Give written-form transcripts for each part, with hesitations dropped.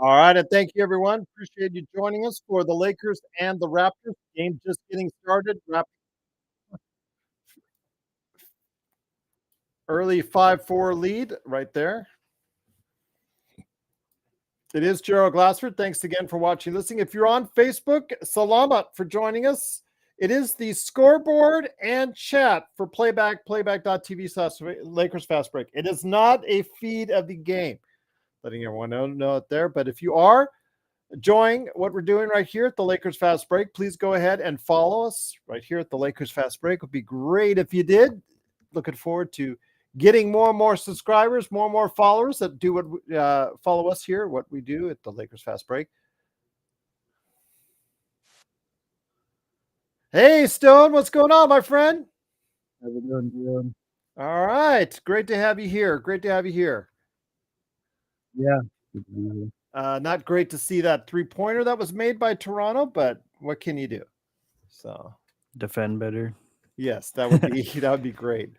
All right, and thank you, everyone. Appreciate you joining us for the Lakers and the Raptors. Game just getting started. Early 5-4 lead right there. It is Gerald Glassford. Thanks again for watching, listening. If you're on Facebook, salamat for joining us. It is the scoreboard and chat for playback.tv/Lakers Fast Break. It is not a feed of the game. Letting everyone know it there. But if you are enjoying what we're doing right here at the Lakers Fast Break, please go ahead and follow us right here at the Lakers Fast Break. It would be great if you did. Looking forward to getting more and more subscribers, more and more followers that do what follow us here, what we do at the Lakers Fast Break. Hey, Stone, what's going on, my friend? How's it going, Jerome? All right, great to have you here. Great to have you here. Yeah. Good to be here. Not great to see that three-pointer that was made by Toronto, but what can you do? So Defend better. yes, that would be great.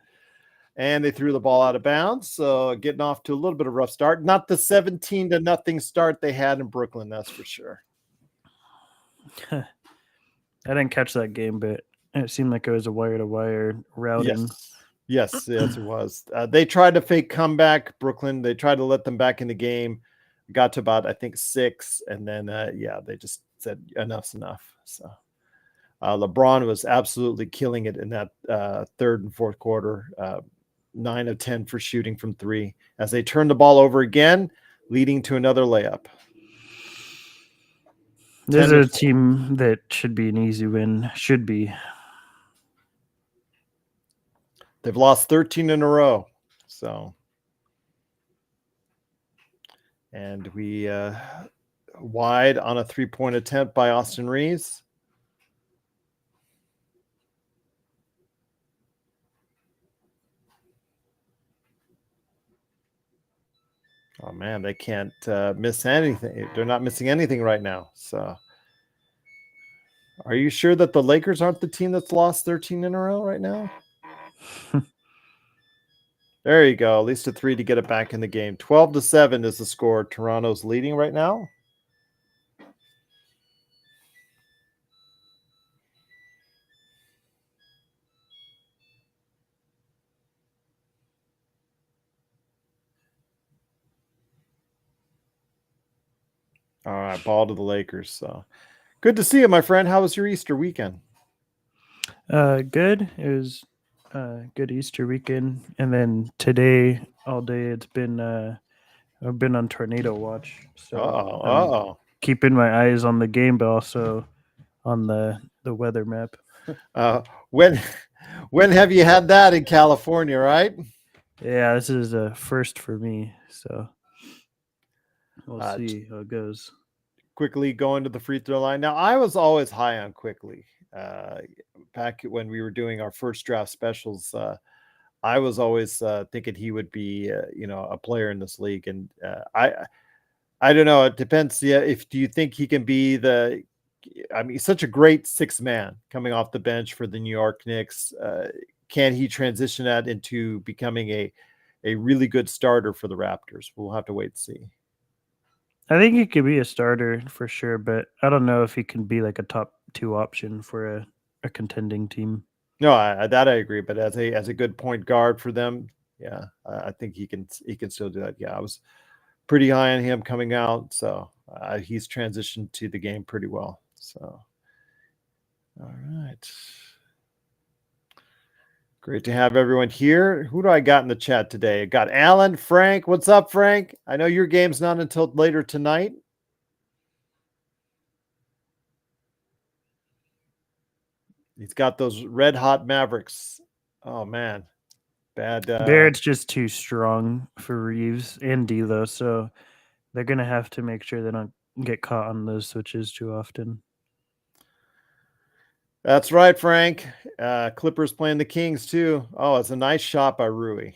And they threw the ball out of bounds, so getting off to a little bit of a rough start. Not the 17-0 start they had in Brooklyn, that's for sure. I didn't catch that game, but it seemed like it was a wire-to-wire routing. Yes, it was. They tried to fake comeback, Brooklyn. They tried to let them back in the game. Got to about, I think, 6, and then, they just said enough's enough. So LeBron was absolutely killing it in that third and fourth quarter. 9 of 10 for shooting from 3 as they turned the ball over again, leading to another layup. This is a team that should be an easy win. Should be. They've lost 13 in a row. So, and we wide on a 3-point attempt by Austin Reeves. Oh man, they can't miss anything. They're not missing anything right now. So, are you sure that the Lakers aren't the team that's lost 13 in a row right now? There you go. At least a 3 to get it back in the game. 12-7 is the score. Toronto's leading right now. All right, ball to the Lakers. So good to see you, my friend. How was your Easter weekend? Good. It was a good Easter weekend, and then today all day it's been I've been on tornado watch, so I'm keeping my eyes on the game, but also on the weather map. When have you had that in California, right? Yeah, this is a first for me, so we'll see how it goes. Quickly going to the free throw line. Now, I was always high on Quickly. Back when we were doing our first draft specials, I was always thinking he would be, a player in this league. And I don't know. It depends. Yeah, do you think he can be he's such a great 6th man coming off the bench for the New York Knicks. Can he transition that into becoming a really good starter for the Raptors? We'll have to wait and see. I think he could be a starter for sure, but I don't know if he can be like a top 2 option for a contending team. No, I agree. But as a good point guard for them, yeah, I think he can still do that. Yeah, I was pretty high on him coming out, so he's transitioned to the game pretty well. So, all right. Great to have everyone here. Who do I got in the chat today? I got Alan, Frank. What's up, Frank? I know your game's not until later tonight. He's got those red hot Mavericks. Oh, man. Bad. Barrett's just too strong for Reeves and D'Lo, so they're going to have to make sure they don't get caught on those switches too often. That's right, Frank. Clippers playing the Kings, too. Oh, it's a nice shot by Rui.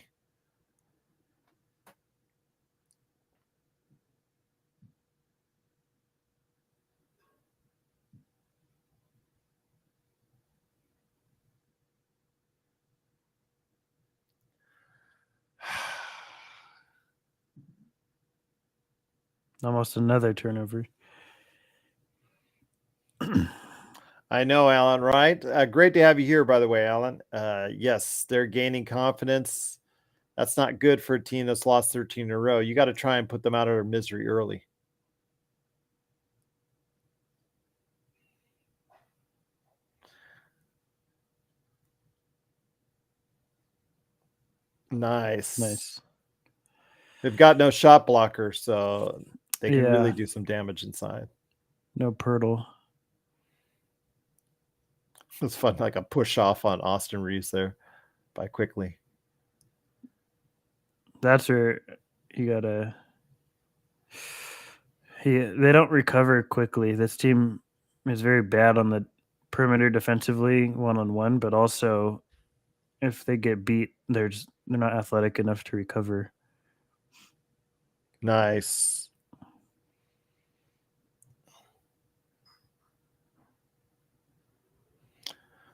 Almost another turnover. I know, Alan, right? Great to have you here, by the way, Alan. Yes, they're gaining confidence. That's not good for a team that's lost 13 in a row. You got to try and put them out of their misery early. Nice. They've got no shot blocker, so they can really do some damage inside. No Pirtle. It's fun, like a push off on Austin Reeves there by Quickly. That's where you gotta. They don't recover quickly. This team is very bad on the perimeter defensively, 1-on-1, but also if they get beat, they're not athletic enough to recover. Nice.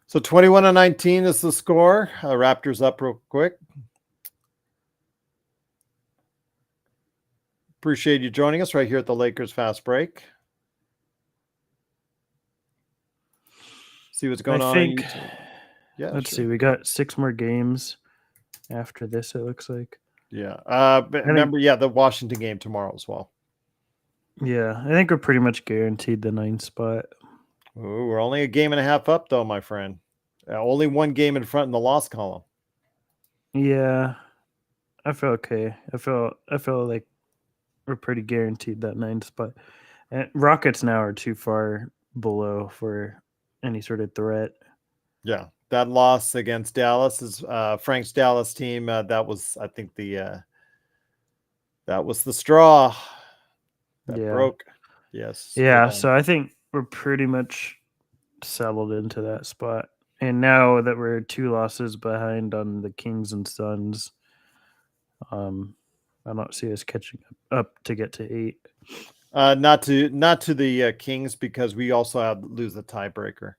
So 21-19 is the score. Raptors up real quick. Appreciate you joining us right here at the Lakers Fast Break. See what's going on YouTube. Yeah, let's see. We got 6 more games after this, it looks like. Yeah. But remember, the Washington game tomorrow as well. Yeah, I think we're pretty much guaranteed the 9th spot. Ooh, we're only a game and a half up, though, my friend. Only 1 game in front in the loss column. Yeah, I feel okay. I feel like we're pretty guaranteed that 9th spot. And Rockets now are too far below for any sort of threat. Yeah, that loss against Dallas is Frank's Dallas team. That was, I think, that was the straw that broke. Yes. Yeah, so I think we're pretty much settled into that spot. And now that we're 2 losses behind on the Kings and Suns, I don't see us catching up to get to 8. Not to the Kings, because we also lose the tiebreaker.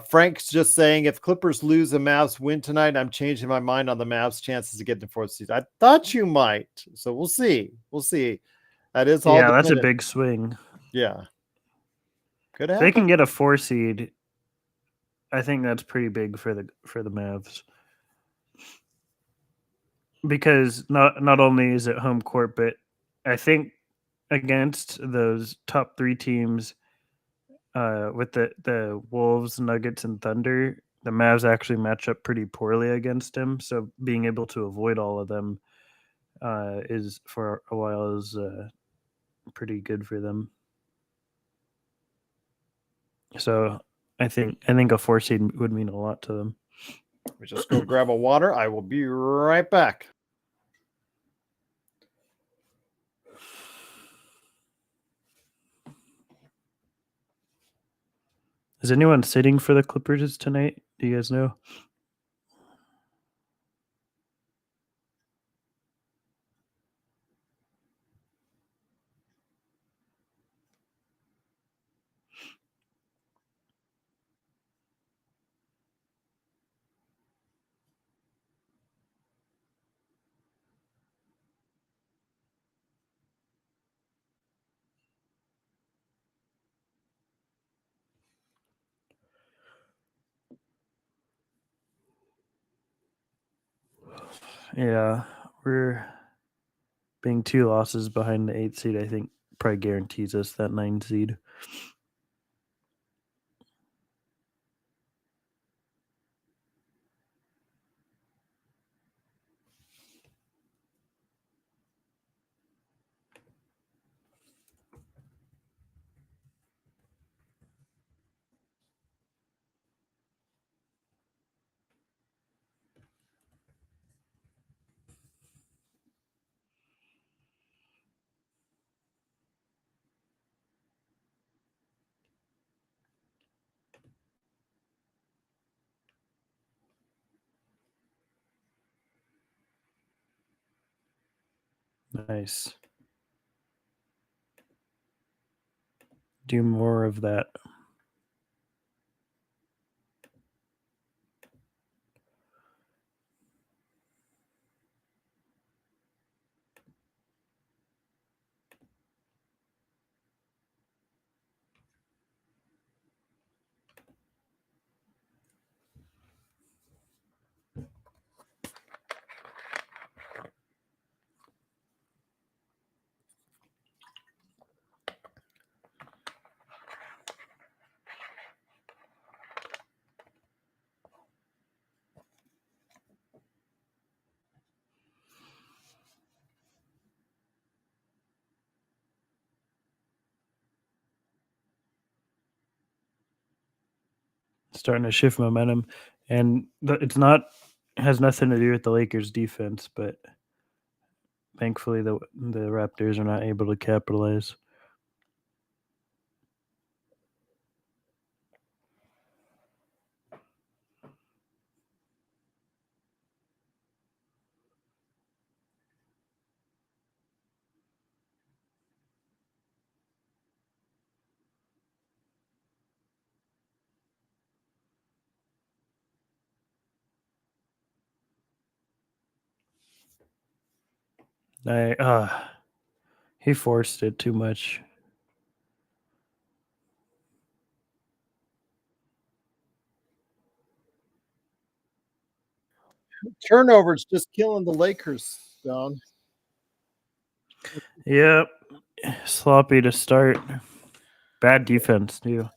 Frank's just saying, if Clippers lose and Mavs win tonight, I'm changing my mind on the Mavs' chances to get the 4th seed. I thought you might, so we'll see. That is all. Yeah, that's a big swing. Yeah, could happen. If they can get a 4 seed, I think that's pretty big for the Mavs, because not only is it home court, but I think against those top 3 teams, with the Wolves, Nuggets, and Thunder, the Mavs actually match up pretty poorly against them. So being able to avoid all of them is for a while is pretty good for them. So I think a 4 seed would mean a lot to them. We just go grab a water. I will be right back. Is anyone sitting for the Clippers tonight? Do you guys know? Yeah, we're being 2 losses behind the 8th seed. I think probably guarantees us that 9 seed. Nice. Do more of that. starting to shift momentum, and it has nothing to do with the Lakers defense, but thankfully the Raptors are not able to capitalize. He forced it too much. Turnovers just killing the Lakers, Don. Yep, sloppy to start. Bad defense too.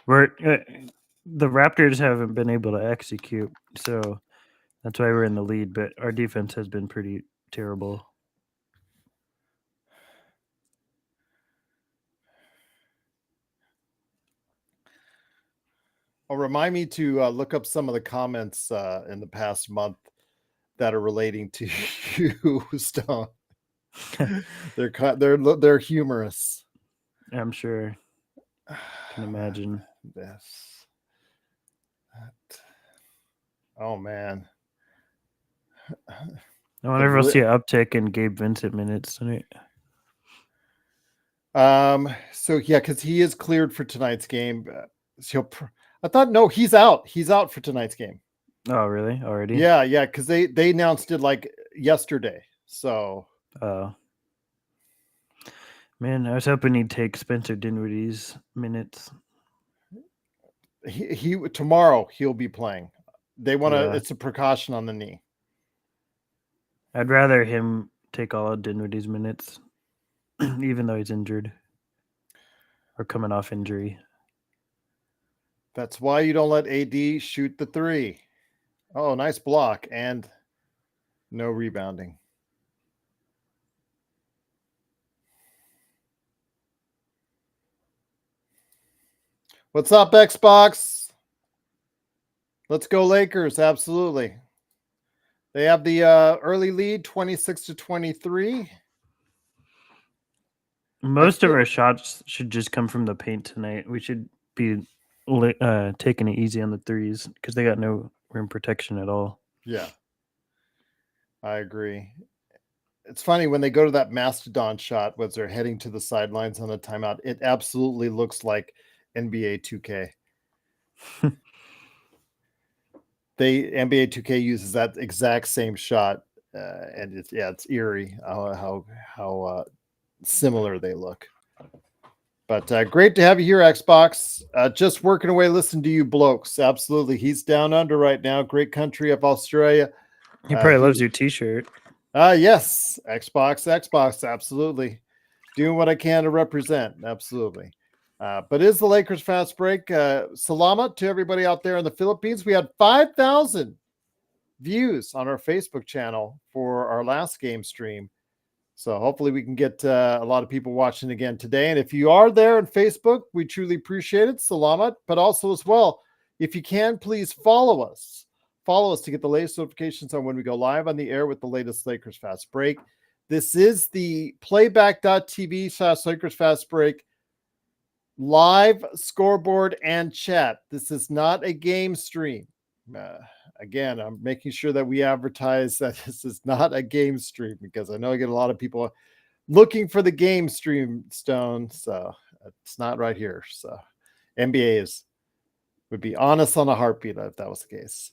The Raptors haven't been able to execute, so that's why we're in the lead. But our defense has been pretty terrible. Oh, remind me to look up some of the comments in the past month that are relating to you, Stone. They're humorous. I'm sure. I can imagine. Yes. Oh man. I wonder if we'll see an uptick in Gabe Vincent minutes tonight. So yeah, because he is cleared for tonight's game. I thought no, he's out. He's out for tonight's game. Oh, really? Already? Yeah, because they announced it like yesterday. So man, I was hoping he'd take Spencer Dinwiddie's minutes. He tomorrow he'll be playing. They want to. It's a precaution on the knee. I'd rather him take all of Dinwiddie's minutes, even though he's injured or coming off injury. That's why you don't let AD shoot the three. Oh, nice block and no rebounding. What's up, Xbox? Let's go Lakers. Absolutely. They have the early lead, 26-23. Most of our shots should just come from the paint tonight. We should be taking it easy on the threes because they got no rim protection at all. Yeah, I agree. It's funny when they go to that mastodon shot as they're heading to the sidelines on the timeout. It absolutely looks like NBA 2K. NBA 2K uses that exact same shot, and it's eerie how similar they look. But great to have you here, Xbox. Just working away, listening to you blokes. Absolutely, he's down under right now. Great country of Australia. He probably loves your T-shirt. Yes, Xbox, absolutely. Doing what I can to represent, absolutely. But is the Lakers fast break? Salamat to everybody out there in the Philippines. We had 5,000 views on our Facebook channel for our last game stream. So hopefully we can get a lot of people watching again today. And if you are there on Facebook, we truly appreciate it. Salamat. But also as well, if you can, please follow us. Follow us to get the latest notifications on when we go live on the air with the latest Lakers Fast Break. This is the playback.tv/Lakers Fast Break live scoreboard and chat. This is not a game stream. Again, I'm making sure that we advertise that this is not a game stream because I know I get a lot of people looking for the game stream, Stone. So it's not right here. So NBA would be honest on a heartbeat if that was the case.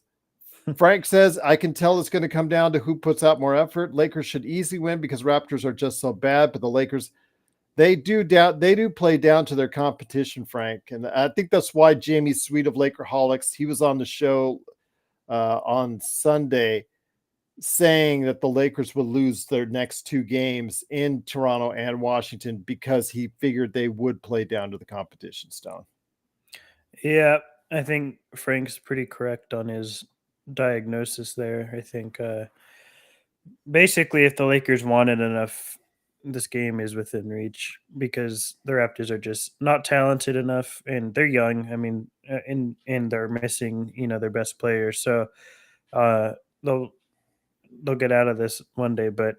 Frank says, I can tell it's going to come down to who puts out more effort. Lakers should easily win because Raptors are just so bad, but the Lakers, they do play down to their competition, Frank. And I think that's why Jamie Sweet of Lakerholics, he was on the show on Sunday saying that the Lakers would lose their next two games in Toronto and Washington because he figured they would play down to the competition, Stone. Yeah, I think Frank's pretty correct on his diagnosis there. I think basically if the Lakers wanted enough this game is within reach because the Raptors are just not talented enough, and they're young. I mean, and they're missing their best players, so uh, they'll they'll get out of this one day. But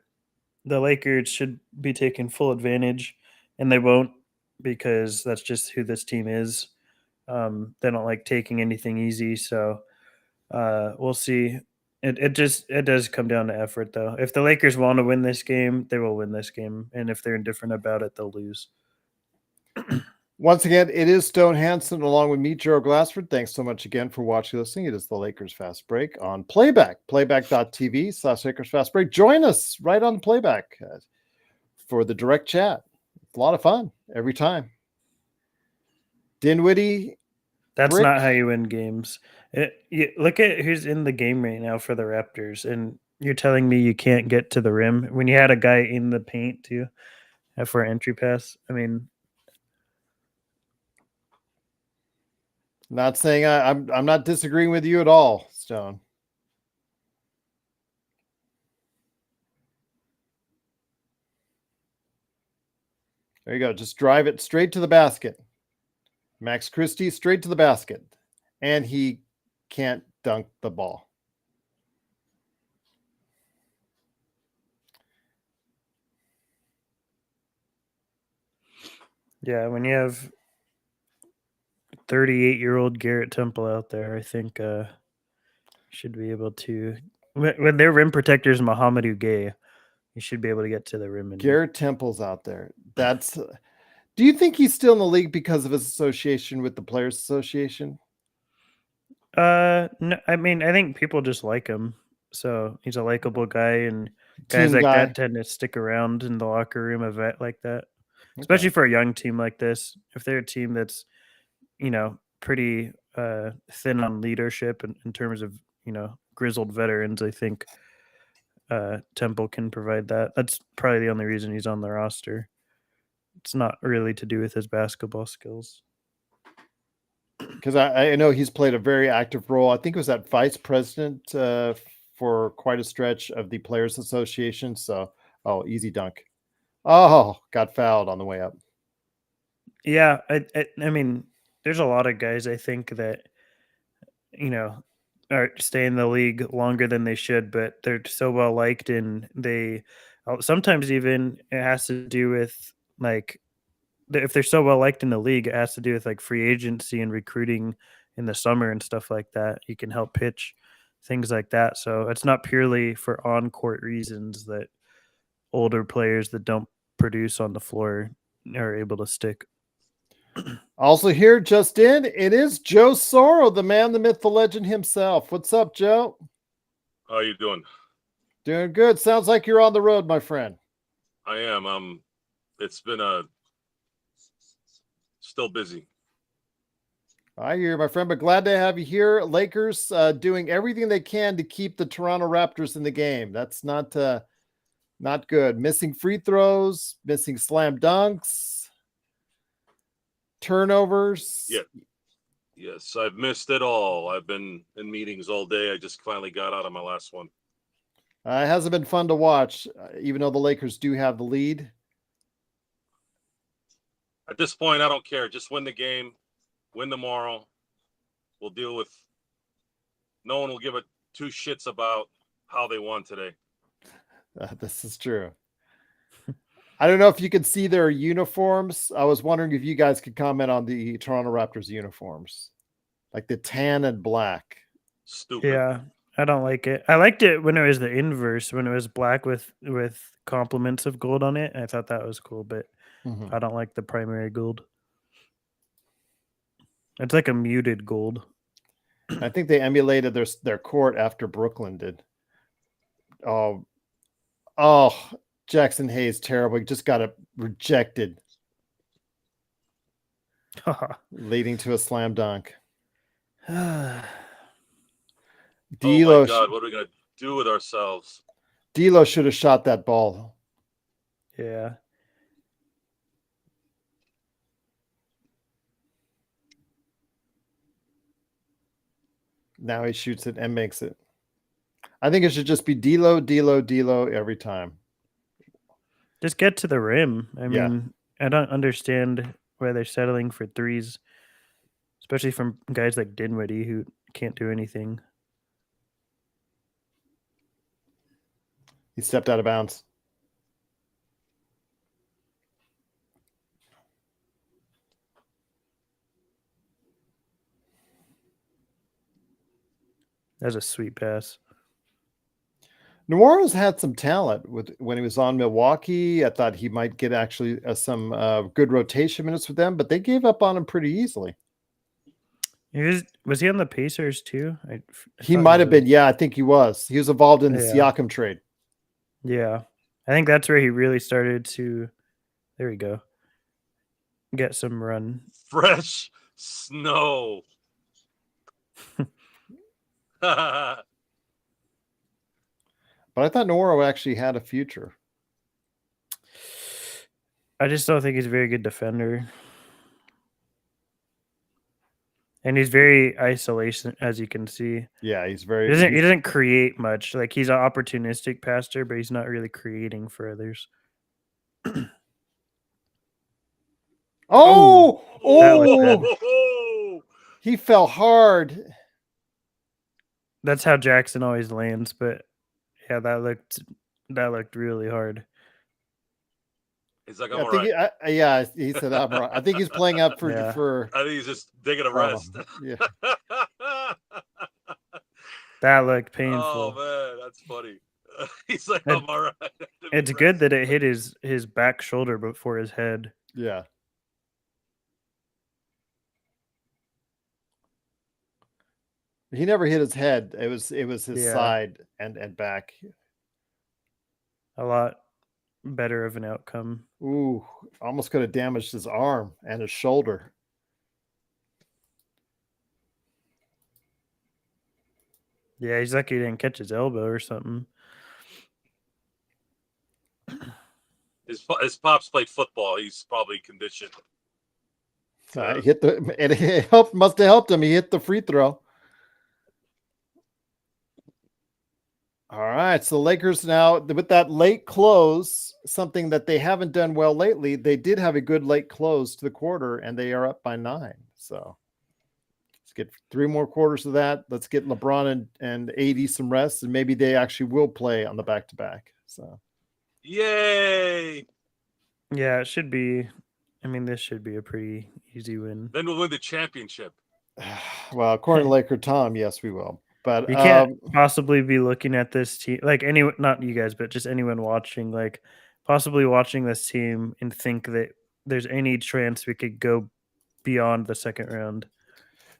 the Lakers should be taking full advantage, and they won't because that's just who this team is. They don't like taking anything easy, so we'll see. It does come down to effort, though. If the Lakers want to win this game, they will win this game, and if they're indifferent about it, they'll lose. Once again, it is Stone Hansen along with me, Joe Glassford. Thanks so much again for watching, listening. It is the Lakers Fast Break on playback.tv/Lakers Fast Break. Join us right on the playback for the direct chat. It's a lot of fun every time. Dinwiddie. That's not how you win games. Look at who's in the game right now for the Raptors, and you're telling me you can't get to the rim when you had a guy in the paint too for an entry pass. I mean, not saying I'm not disagreeing with you at all, Stone. There you go. Just drive it straight to the basket. Max Christie straight to the basket. And he can't dunk the ball. Yeah, when you have 38-year-old Garrett Temple out there, I think should be able to. When their rim protector is Mohamed Gay, you should be able to get to the rim. Garrett Temple's out there. That's. Do you think he's still in the league because of his association with the Players Association? No, I mean, I think people just like him. So he's a likable guy, and guys like that tend to stick around in the locker room, a vet like that. Okay. Especially for a young team like this. If they're a team that's, pretty thin on leadership in terms of, grizzled veterans, I think Temple can provide that. That's probably the only reason he's on the roster. It's not really to do with his basketball skills. Because I know he's played a very active role. I think it was at vice president for quite a stretch of the Players Association. So, easy dunk. Oh, got fouled on the way up. Yeah, I mean, there's a lot of guys I think that, are stay in the league longer than they should, but they're so well liked, and they sometimes even it has to do with like if they're so well liked in the league, it has to do with like free agency and recruiting in the summer and stuff like that. You can help pitch things like that. So it's not purely for on-court reasons that older players that don't produce on the floor are able to stick. Also here, just in, it is Joe Soro, the man, the myth, the legend himself. What's up, Joe? How you doing? Doing good. Sounds like you're on the road, my friend. I am. It's been still busy. I hear, my friend, but glad to have you here. Lakers doing everything they can to keep the Toronto Raptors in the game. That's not good. Missing free throws, missing slam dunks. Turnovers. Yeah. Yes, I've missed it all. I've been in meetings all day. I just finally got out of my last one. It hasn't been fun to watch, even though the Lakers do have the lead. At this point, I don't care. Just win the game, win tomorrow. We'll deal with. No one will give a two shits about how they won today. This is true. I don't know if you could see their uniforms. I was wondering if you guys could comment on the Toronto Raptors uniforms, like the tan and black. Stupid. Yeah, I don't like it. I liked it when it was the inverse, when it was black with complements of gold on it. I thought that was cool, but I don't like the primary gold. It's like a muted gold. I think they emulated their court after Brooklyn did. Oh, Jackson Hayes, terrible. He just got it rejected, leading to a slam dunk. Oh D'Lo, my God, what are we going to do with ourselves? D'Lo should have shot that ball. Yeah. Now he shoots it and makes it. I think it should just be D'Lo every time. Just get to the rim. I Yeah. mean, I don't understand why they're settling for threes, especially from guys like Dinwiddie who can't do anything. He stepped out of bounds. That's a sweet pass. New Orleans had some talent when he was on Milwaukee. I thought he might get actually some good rotation minutes with them, but they gave up on him pretty easily. Was he on the Pacers too? He might have been. Yeah, I think he was. He was involved in the Siakam trade. Yeah. I think that's where he really started to, there we go, get some run. Fresh snow. But I thought Noro actually had a future. I just don't think he's a very good defender. And he's very isolation, as you can see. Yeah, he's very. He doesn't create much. Like, he's an opportunistic passer, but he's not really creating for others. Oh! He fell hard. That's how Jackson always lands, but yeah, that looked really hard. He's like, I'm all right. Yeah, he said, I'm all right. I think he's playing up for. I think he's just taking a rest. Yeah. That looked painful. Oh man, that's funny. He's like, I'm all right. It's good that it hit his back shoulder before his head. Yeah. He never hit his head. It was his side and back. A lot better of an outcome. Ooh, almost could have damaged his arm and his shoulder. Yeah, he's lucky he didn't catch his elbow or something. His pops played football. He's probably conditioned. It must have helped him. He hit the free throw. All right, so the Lakers now, with that late close, something that they haven't done well lately, they did have a good late close to the quarter, and they are up by 9. So let's get 3 more quarters of that. Let's get LeBron and AD some rest, and maybe they actually will play on the back-to-back. So, yay! Yeah, it should be. I mean, this should be a pretty easy win. Then we'll win the championship. Well, according to Laker Tom, yes, we will. But you can't possibly be looking at this team like anyone, not you guys, but just anyone watching, like possibly watching this team and think that there's any chance we could go beyond the second round.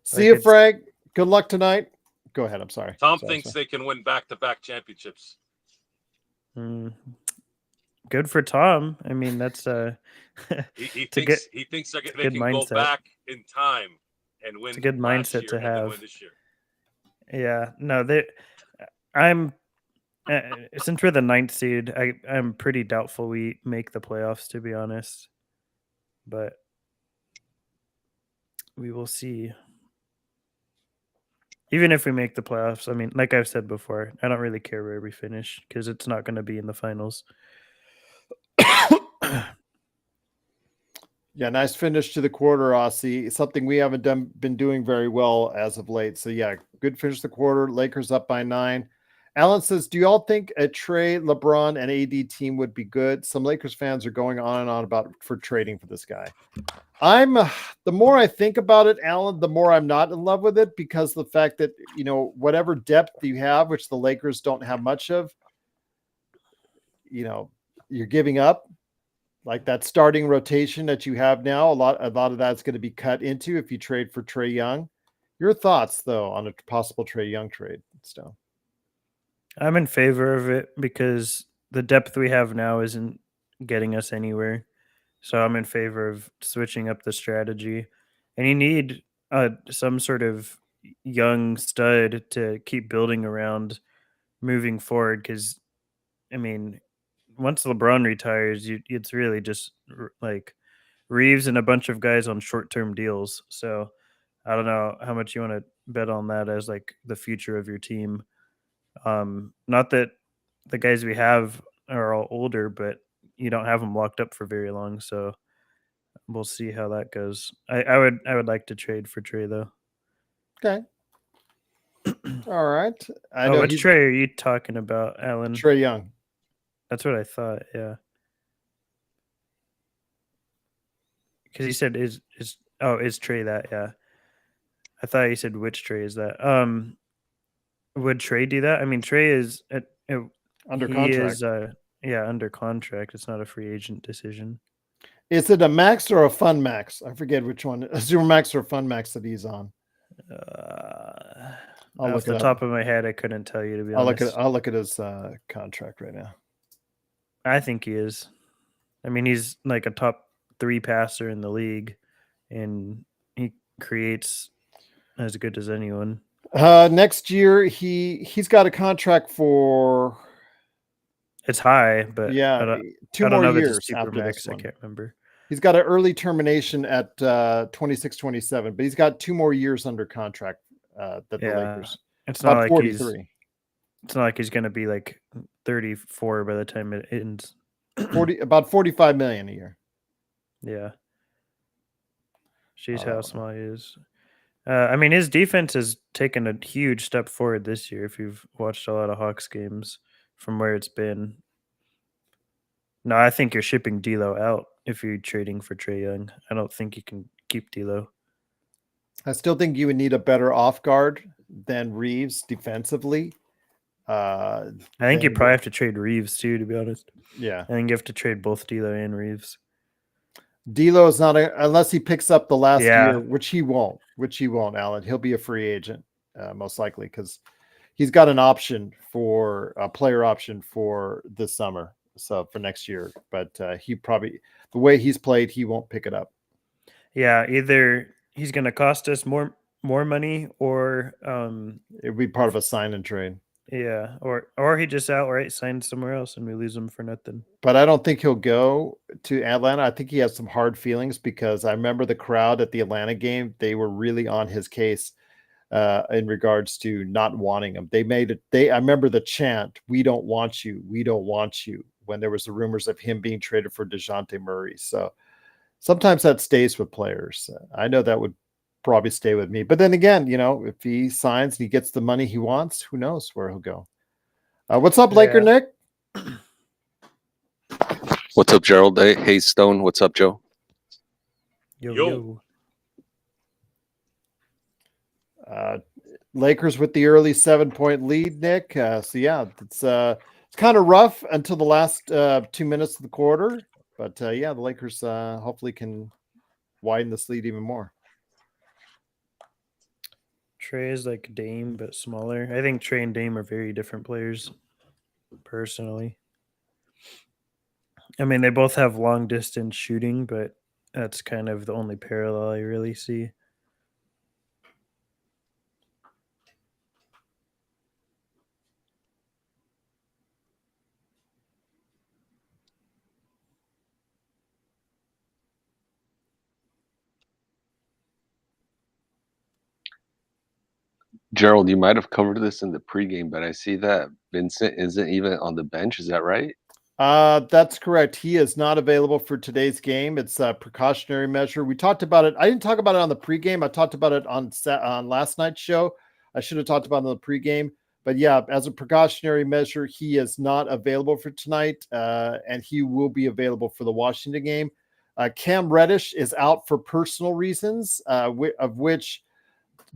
See you, Frank. Good luck tonight. Go ahead. I'm sorry. Tom thinks they can win back-to-back championships. Good for Tom. I mean, that's he thinks they can go back in time and win. It's a good mindset to have. Win this year. Yeah, no, I'm since we're the 9th seed, I'm pretty doubtful we make the playoffs, to be honest. But we will see. Even if we make the playoffs, I mean, like I've said before, I don't really care where we finish because it's not going to be in the finals. Yeah, nice finish to the quarter, Aussie. Something we haven't been doing very well as of late. So yeah, good finish to the quarter. Lakers up by 9. Alan says, do you all think a trade LeBron and AD team would be good? Some Lakers fans are going on and on about for trading for this guy. The more I think about it, Alan, the more I'm not in love with it, because the fact that, whatever depth you have, which the Lakers don't have much of, you're giving up. Like that starting rotation that you have now, a lot of that's going to be cut into if you trade for Trae Young. Your thoughts, though, on a possible Trae Young trade, Stone? I'm in favor of it because the depth we have now isn't getting us anywhere. So I'm in favor of switching up the strategy. And you need some sort of young stud to keep building around moving forward because, I mean, once LeBron retires, it's really just like Reeves and a bunch of guys on short-term deals. So I don't know how much you want to bet on that as like the future of your team. Not that the guys we have are all older, but you don't have him locked up for very long. So we'll see how that goes. I would like to trade for Trey though. Okay. All right. I Oh, know which he's Trey are you talking about, Alan? Trey Young. That's what I thought. Yeah. Because he said is Trey that? Yeah. I thought he said which Trey is that. Would Trey do that? I mean, Trey is Under he contract. is under contract. It's not a free agent decision. Is it a max or a fun max? I forget which one. A super max or a fun max that he's on. Off the top of my head, I couldn't tell you, to be honest. I'll look at his contract right now. I think he is. I mean, he's like a top 3 passer in the league, and he creates as good as anyone. Next year, he's got a contract for. It's high, but yeah, 2 more years after this one. I can't remember. He's got an early termination at 26-27, but he's got 2 more years under contract. The Lakers. It's not like 43. It's not like he's going to be like 34 by the time it ends. About $45 million a year. Yeah. She's how small he is. I mean, his defense has taken a huge step forward this year. If you've watched a lot of Hawks games from where it's been. No, I think you're shipping D'Lo out if you're trading for Trey Young. I don't think you can keep D'Lo. I still think you would need a better off guard than Reeves defensively. I think you probably have to trade Reeves too, to be honest. Yeah. I think you have to trade both D'Lo and Reeves. D'Lo is not unless he picks up the last year, which he won't, Alan. He'll be a free agent most likely because he's got an option for a player option for this summer. So for next year, but he probably, the way he's played, he won't pick it up. Yeah. Either he's going to cost us more money, or it would be part of a sign and trade. Yeah, or he just outright signs somewhere else and we lose him for nothing. But I don't think he'll go to Atlanta. I think he has some hard feelings because I remember the crowd at the Atlanta game. They were really on his case in regards to not wanting him. They made it. I remember the chant, "We don't want you. We don't want you," when there was the rumors of him being traded for DeJounte Murray. So sometimes that stays with players. I know that would probably stay with me. But then again, if he signs and he gets the money he wants, who knows where he'll go. What's up, Laker Nick? What's up, Gerald? Hey, Stone. What's up, Joe? Yo. Lakers with the early 7-point lead, Nick. It's kind of rough until the last 2 minutes of the quarter. But the Lakers hopefully can widen this lead even more. Trey is like Dame, but smaller. I think Trey and Dame are very different players, personally. I mean, they both have long distance shooting, but that's kind of the only parallel I really see. Gerald, you might have covered this in the pregame, but I see that Vincent isn't even on the bench. Is that right? That's correct. He is not available for today's game. It's a precautionary measure. We talked about it. I didn't talk about it on the pregame. I talked about it on last night's show. I should have talked about it on the pregame. But yeah, as a precautionary measure, he is not available for tonight, and he will be available for the Washington game. Cam Reddish is out for personal reasons, of which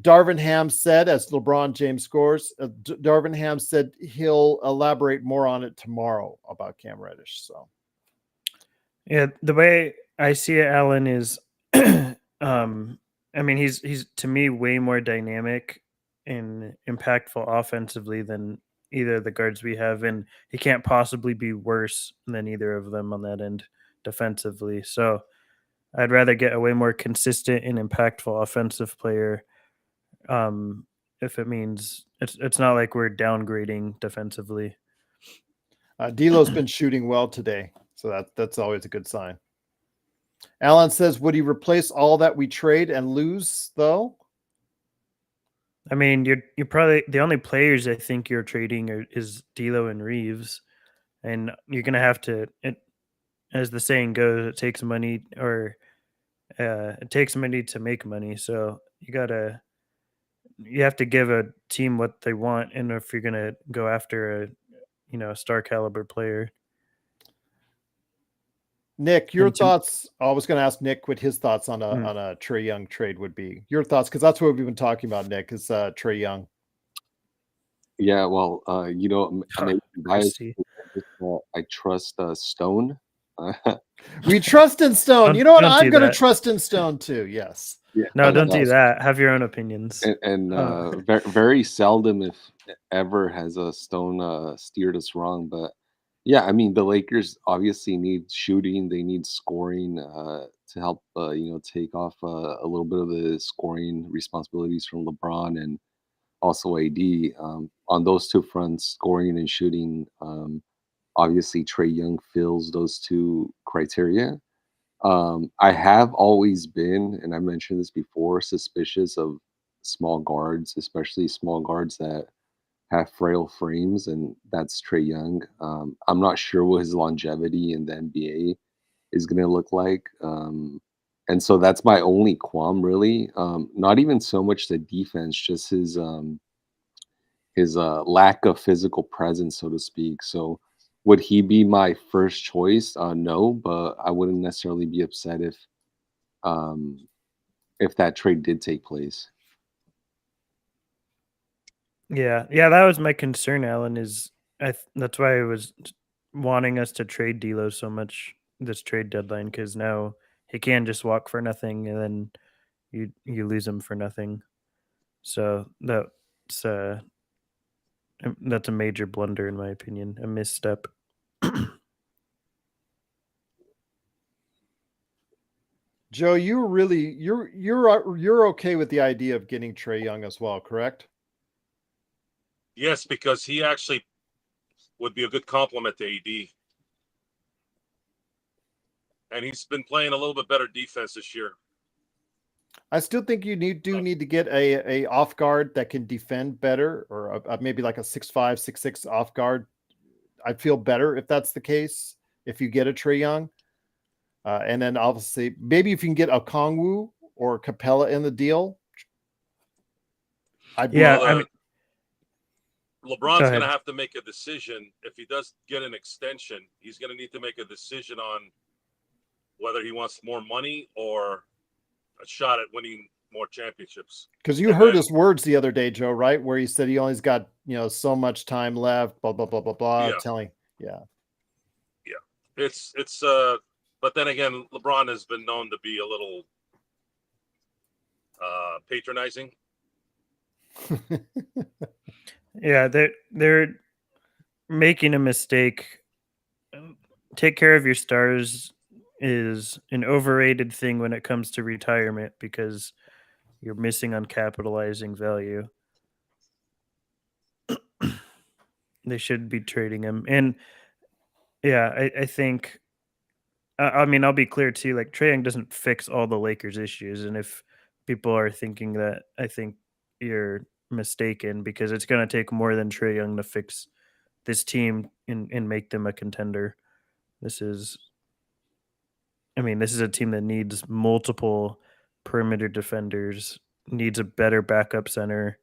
Darvin Ham said, as LeBron James scores, Darvin Ham said he'll elaborate more on it tomorrow about Cam Reddish. So, yeah, the way I see it, Alan, is, I mean, he's to me way more dynamic and impactful offensively than either of the guards we have, and he can't possibly be worse than either of them on that end defensively. So, I'd rather get a way more consistent and impactful offensive player. If it means it's not like we're downgrading defensively. D'Lo's been shooting well today, so that's always a good sign. Alan says, would he replace all that we trade and lose, though? I mean, you're probably the only players I think you're trading is D'Lo and Reeves, and you're gonna have to. as the saying goes, it takes money to make money. So you have to give a team what they want, and if you're gonna go after a star caliber player. Nick, your And thoughts? I was going to ask Nick what his thoughts on a Trae Young trade would be. Your thoughts, because that's what we've been talking about. Nick is Trae Young. Yeah, well, maybe biased. see. I trust Stone. We trust in Stone. You know what? Don't I'm do going to that. trust in Stone too. Yes. Yeah, No, don't do that. Have your own opinions. And very seldom, if ever, has a Stone steered us wrong. But yeah, I mean, the Lakers obviously need shooting. They need scoring to help, take off a little bit of the scoring responsibilities from LeBron and also AD. On those two fronts, scoring and shooting, obviously Trae Young fills those two criteria. I have always been, and I mentioned this before, suspicious of small guards, especially small guards that have frail frames, and that's Trae Young. I'm not sure what his longevity in the NBA is going to look like. And so that's my only qualm, really. Not even so much the defense, just his lack of physical presence, so to speak. So would he be my first choice? No, but I wouldn't necessarily be upset um, if that trade did take place. Yeah, that was my concern, Alan. That's why I was wanting us to trade D'Lo so much this trade deadline, because now he can just walk for nothing, and then you lose him for nothing. So that's a major blunder, in my opinion, a misstep. Joe, you're okay with the idea of getting Trae Young as well, correct? Yes, because he actually would be a good complement to AD. And he's been playing a little bit better defense this year. I still think you need to get a off guard that can defend better, or maybe like a 6'5", 6'6" off guard. I'd feel better if that's the case. If you get a Trae Young, and then obviously maybe if you can get a Kongwu or Capella in the deal. LeBron's going to have to make a decision. If he does get an extension, he's going to need to make a decision on whether he wants more money or a shot at winning more championships. Because you heard his words the other day, Joe, right? Where he said he only's got, so much time left, blah, blah, blah, blah, blah. Yeah. It's but then again, LeBron has been known to be a little patronizing. Yeah, they're making a mistake. Take care of your stars is an overrated thing when it comes to retirement, because you're missing on capitalizing value. They should be trading him. And yeah, I think, I mean, I'll be clear too, like Trae Young doesn't fix all the Lakers issues. And if people are thinking that, I think you're mistaken, because it's going to take more than Trae Young to fix this team and make them a contender. This is a team that needs multiple perimeter defenders, needs a better backup center.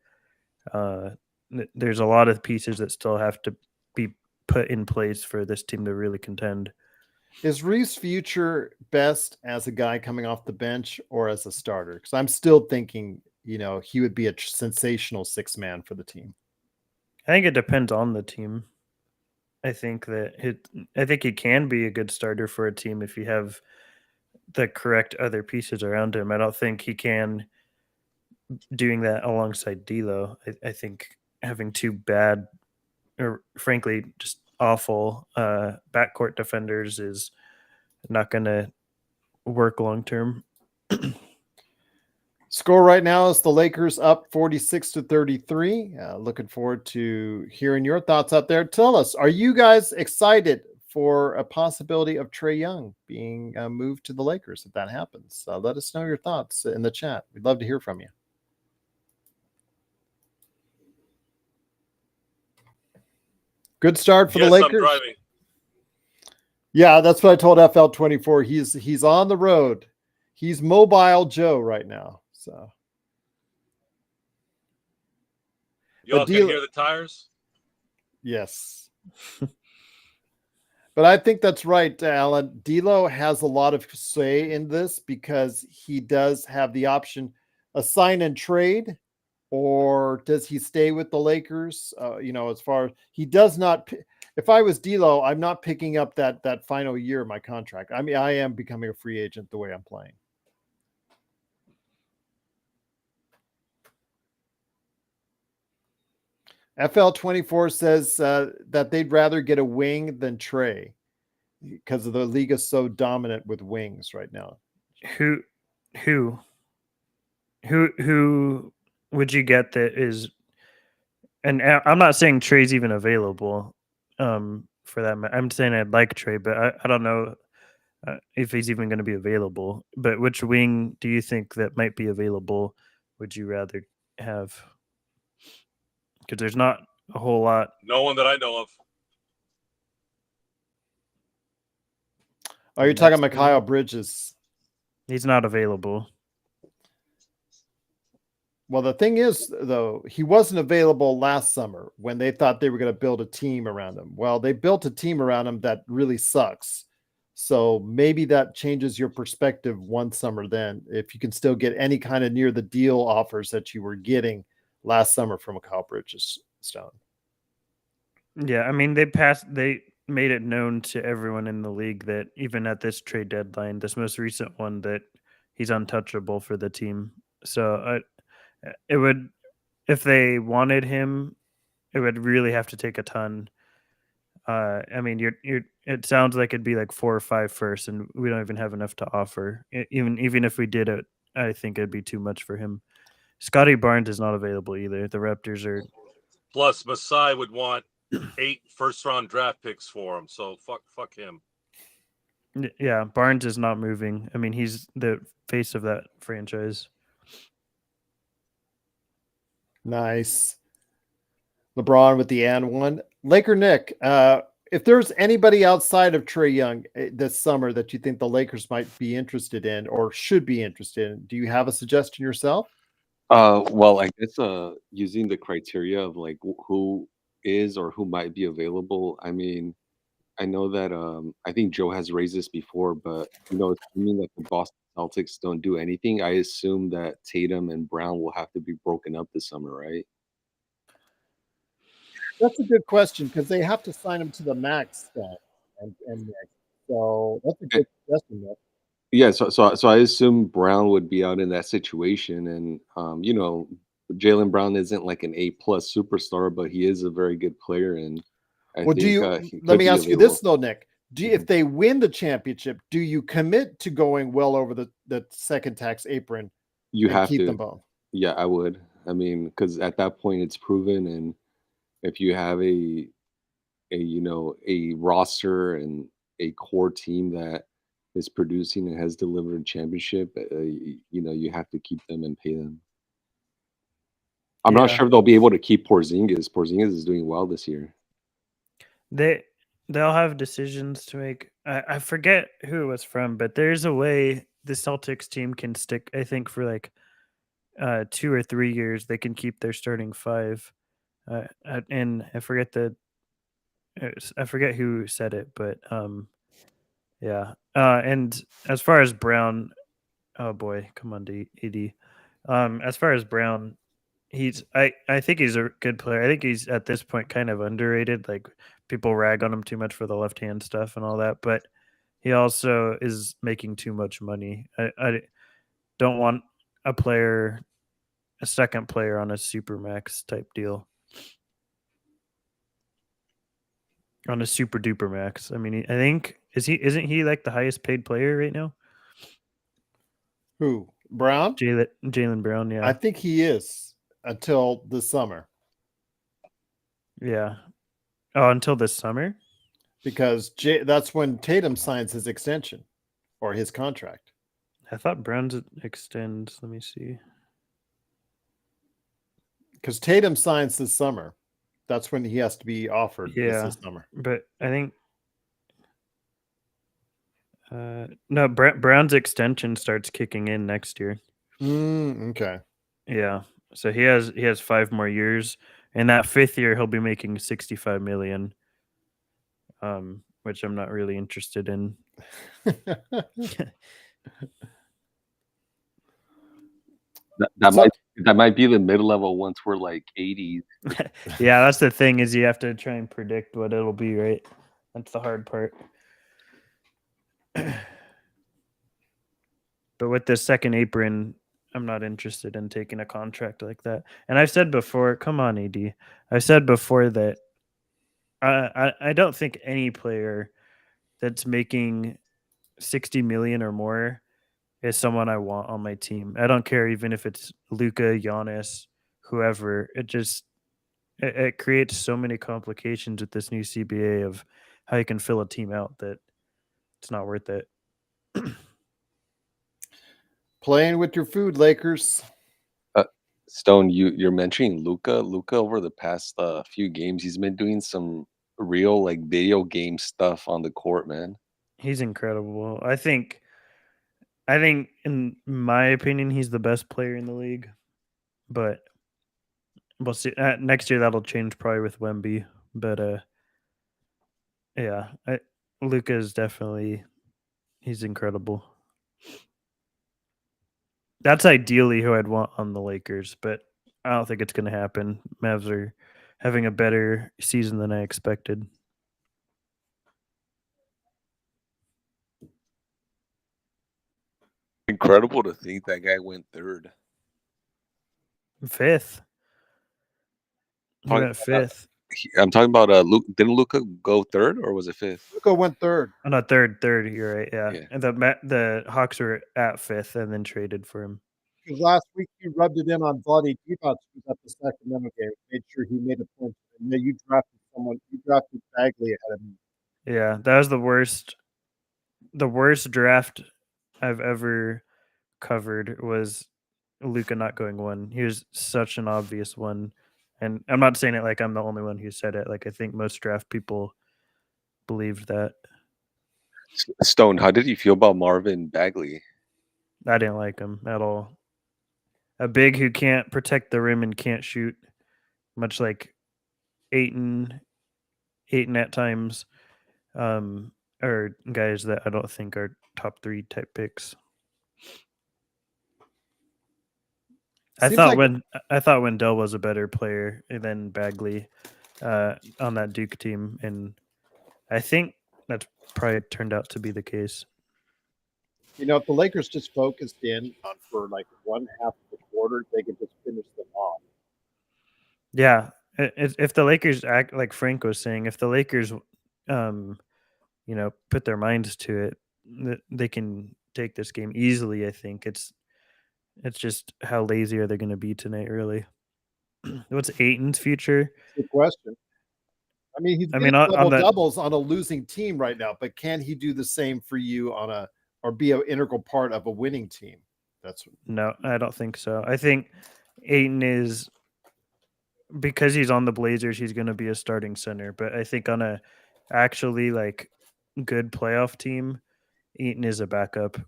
There's a lot of pieces that still have to be put in place for this team to really contend. Is Reeves' future best as a guy coming off the bench or as a starter? Because I'm still thinking, he would be a sensational six man for the team. I think it depends on the team. I think he can be a good starter for a team if you have the correct other pieces around him. I don't think he can doing that alongside D'Lo. I think having two bad, or frankly just awful backcourt defenders is not going to work long term. Score right now is the Lakers up 46-33. Looking forward to hearing your thoughts out there. Tell us, are you guys excited for a possibility of Trae Young being moved to the Lakers if that happens? Let us know your thoughts in the chat. We'd love to hear from you. Good start for the Lakers. I'm driving. Yeah, that's what I told FL24. He's on the road. He's mobile Joe right now. So Y'all can hear the tires? Yes. But I think that's right, Alan. D'Lo has a lot of say in this because he does have the option, a sign and trade, or does he stay with the Lakers? As far as he does not. If I was D'Lo, I'm not picking up that final year of my contract. I mean, I am becoming a free agent the way I'm playing. FL24 says that they'd rather get a wing than Trey because the league is so dominant with wings right now. Who would you get that is? And I'm not saying Trey's even available. For that, I'm saying I'd like Trey, but I don't know if he's even going to be available. But which wing do you think that might be available? Would you rather have? Because there's not a whole lot. No one that I know of. Oh, you're talking about Mikal Bridges. He's not available. Well, the thing is, though, he wasn't available last summer when they thought they were going to build a team around him. Well, they built a team around him that really sucks. So maybe that changes your perspective one summer then, if you can still get any kind of near the deal offers that you were getting last summer from Mikal Bridges Stone. Yeah, I mean, they made it known to everyone in the league that even at this trade deadline, this most recent one, that he's untouchable for the team. So it would, if they wanted him, it would really have to take a ton. I mean, it sounds like it'd be like 4 or 5 first, and we don't even have enough to offer. Even if we did it, I think it'd be too much for him. Scotty Barnes is not available either. The Raptors are. Plus, Masai would want 8 first-round draft picks for him. So fuck him. Yeah, Barnes is not moving. I mean, he's the face of that franchise. Nice. LeBron with the and one. Laker Nick, if there's anybody outside of Trae Young this summer that you think the Lakers might be interested in or should be interested in, do you have a suggestion yourself? Well, I guess using the criteria of like who is or who might be available. I mean, I know that I think Joe has raised this before, but assuming that the Boston Celtics don't do anything, I assume that Tatum and Brown will have to be broken up this summer, right? That's a good question because they have to sign him to the max then, and so that's a good question. Nick. Yeah, so I assume Brown would be out in that situation, and Jaylen Brown isn't like an A+ superstar, but he is a very good player, and I Well, think let me ask you this though, Nick. If Mhm. they win the championship, do you commit to going well over the second tax apron You and have keep to. them both? Yeah, I would. I mean, because at that point it's proven, and if you have a roster and a core team that is producing and has delivered a championship, you have to keep them and pay them. I'm not Yeah, sure if they'll be able to keep Porzingis. Porzingis is doing well this year. they'll have decisions to make. I forget who it was from, but there's a way the Celtics team can stick. I think for like 2 or 3 years, they can keep their starting 5. And I forget who said it, but yeah. And as far as Brown, oh boy, come on, AD. As far as Brown, I think he's a good player. I think he's at this point kind of underrated. Like people rag on him too much for the left hand stuff and all that, but he also is making too much money. I don't want a second player on a supermax type deal. On a super duper max. I mean, I think isn't he like the highest paid player right now? Who? Brown? Jaylen Brown, yeah. I think he is until the summer. Yeah. Oh, until this summer? Because that's when Tatum signs his extension or his contract. I thought Brown's extends. Let me see. Because Tatum signs this summer. That's when he has to be offered. Yeah, this summer. but I think No, Brown's extension starts kicking in next year. Okay. Yeah, so he has 5 more years, and that 5th year he'll be making 65 million. Which I'm not really interested in. That might be the mid level once we're like 80s. Yeah, that's the thing, is you have to try and predict what it'll be, right? That's the hard part. But with this second apron, I'm not interested in taking a contract like that. And I've said before, come on, AD. I've said before that I don't think any player that's making 60 million or more is someone I want on my team. I don't care even if it's Luka, Giannis, whoever. It creates so many complications with this new CBA of how you can fill a team out that it's not worth it. Playing with your food, Lakers. Stone, you're mentioning Luka. Luka over the past few games, he's been doing some real like video game stuff on the court, man. He's incredible. I think in my opinion, he's the best player in the league. But we'll see. Next year that'll change probably with Wemby. But yeah, Luka is definitely, he's incredible. That's ideally who I'd want on the Lakers, but I don't think it's going to happen. Mavs are having a better season than I expected. Incredible to think that guy went third. 5th. He went 5th. I'm talking about Luke. Didn't Luka go third, or was it 5th? Luka went third. Oh, no, third. You're right. Yeah. And the Hawks were at 5th and then traded for him. Because last week you rubbed it in on Vlade Divac, who's at the Sacramento game. Made sure he made a point. And then you drafted someone. You drafted Bagley ahead of me. Yeah, that was the worst. The worst draft I've ever covered was Luka not going 1. He was such an obvious one. And I'm not saying it like I'm the only one who said it. Like, I think most draft people believed that. Stone, how did you feel about Marvin Bagley? I didn't like him at all. A big who can't protect the rim and can't shoot, much like Ayton at times, or guys that I don't think are top 3 type picks. I thought Wendell was a better player than Bagley on that Duke team, and I think that's probably turned out to be the case. You know, if the Lakers just focused in on for like 1/2 of the quarter, they could just finish them off. Yeah, if the Lakers act like Frank was saying, if the Lakers, put their minds to it, they can take this game easily. I think it's just how lazy are they going to be tonight, really? What's Ayton's future? Good question. I mean, he's double-doubles on a losing team right now, but can he do the same for you or be an integral part of a winning team? No, I don't think so. I think Ayton is, because he's on the Blazers, he's going to be a starting center. But I think on a actually like good playoff team, Ayton is a backup.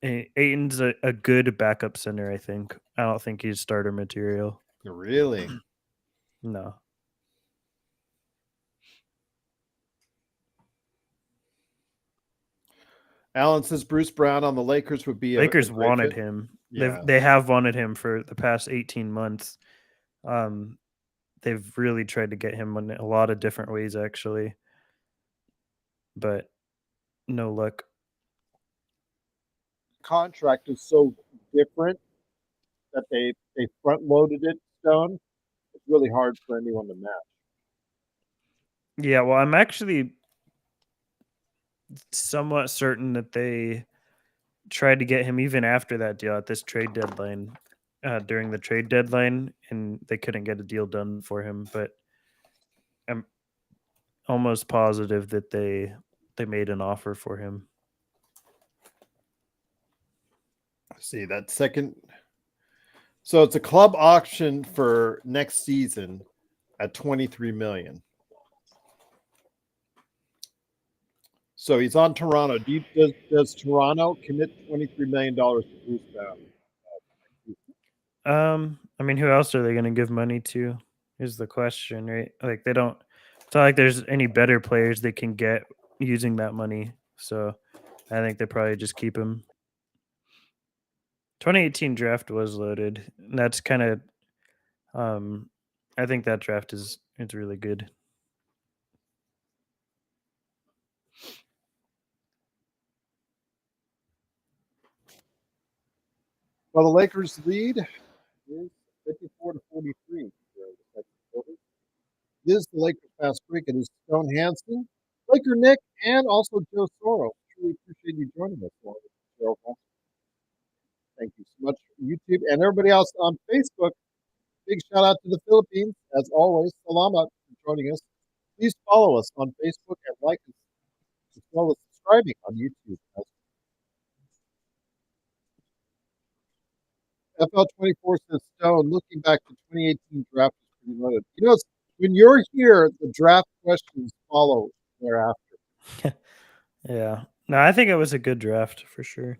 Ayton's a good backup center, I think. I don't think he's starter material. Really? No. Alan says Bruce Brown on the Lakers would be Lakers wanted him. Yeah. They have wanted him for the past 18 months. They've really tried to get him in a lot of different ways, actually. But no luck. Contract is so different that they front loaded it, Stone. It's really hard for anyone to match. Yeah, well, I'm actually somewhat certain that they tried to get him even after that deal at this trade deadline, during the trade deadline, and they couldn't get a deal done for him. But I'm almost positive that they made an offer for him. See that second. So it's a club auction for next season at $23 million. So he's on Toronto. Does Toronto commit $23 million to Bruce Brown? I mean, who else are they going to give money to? Is the question, right? Like they don't. It's not like there's any better players they can get using that money. So I think they probably just keep him. 2018 draft was loaded. That's kind of. I think that draft is really good. Well, the Lakers lead is 54-43 during the second quarter. This is the Lakers fast break. It is Stone Hansen, Laker Nick, and also Joe Soro. Truly appreciate you joining us along with the show. Thank you so much for YouTube and everybody else on Facebook. Big shout out to the Philippines. As always, salamat for joining us. Please follow us on Facebook and like us, as well as subscribing on YouTube. FL24 says Stone, looking back to 2018 draft is pretty loaded. You know, when you're here, the draft questions follow thereafter. Yeah. No, I think it was a good draft for sure.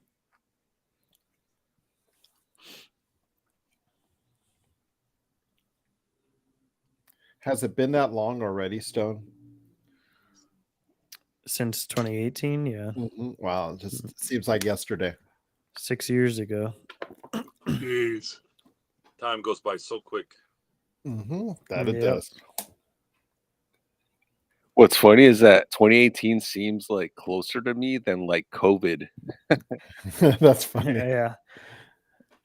Has it been that long already, Stone? Since 2018, yeah. Mm-hmm. Wow, it just seems like yesterday. 6 years ago. Jeez. Time goes by so quick. Mm-hmm. That it does. What's funny is that 2018 seems like closer to me than like COVID. That's funny. Yeah.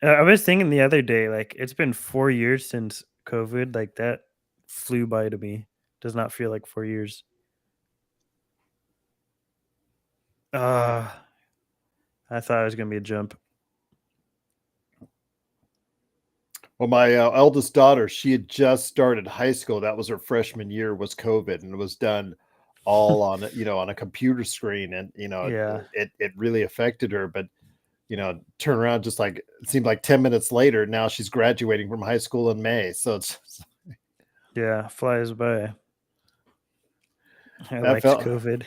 I was thinking the other day, like it's been 4 years since COVID. Like that flew by to me. Does not feel like 4 years. I thought it was gonna be a jump. Well, my eldest daughter, she had just started high school. That was her freshman year. Was COVID, and it was done all on on a computer screen, and it really affected her. But turn around, just like it seemed like 10 minutes later. Now she's graduating from high school in May. So it's yeah, flies by. I liked COVID.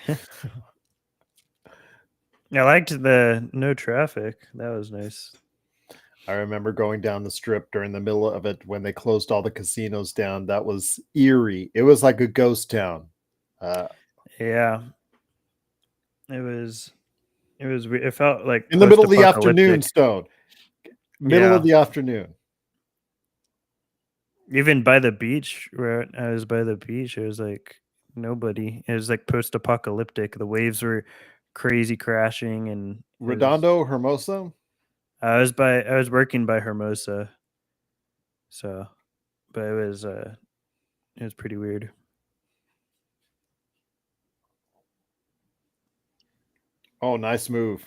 I liked the no traffic. That was nice. I remember going down the strip during the middle of it when they closed all the casinos down. That was eerie. It was like a ghost town. Yeah. It felt like in the middle of the afternoon, Stone. Middle of the afternoon. Even by the beach, where I was by the beach, it was like nobody. It was like post-apocalyptic. The waves were crazy crashing, and Redondo, Hermosa. I was working by Hermosa, so, but it was pretty weird. Oh, nice move.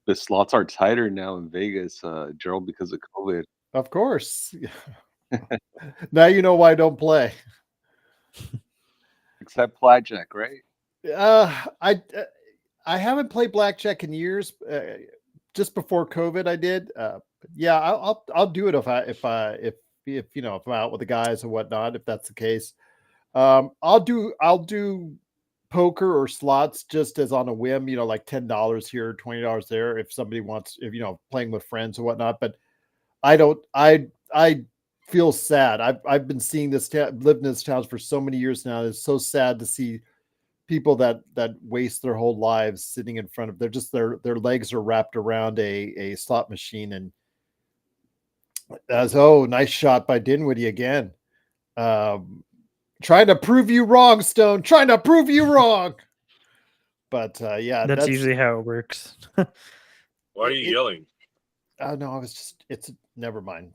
The slots are tighter now in Vegas, Gerald, because of COVID. Of course. Now you know why I don't play. Except blackjack, right? I haven't played blackjack in years. Just before COVID, I did. Yeah, I'll do it if I'm out with the guys and whatnot. If that's the case, I'll do poker or slots just as on a whim. Like $10 here, $20 there. If somebody wants, playing with friends or whatnot. But I don't. I feel sad. I've been seeing this lived in this town for so many years now. It's so sad to see people that waste their whole lives sitting in front of their legs are wrapped around a slot machine, and nice shot by Dinwiddie again. Trying to prove you wrong, Stone. Trying to prove you wrong. But yeah, that's usually how it works. Why are you yelling? No, I was just never mind.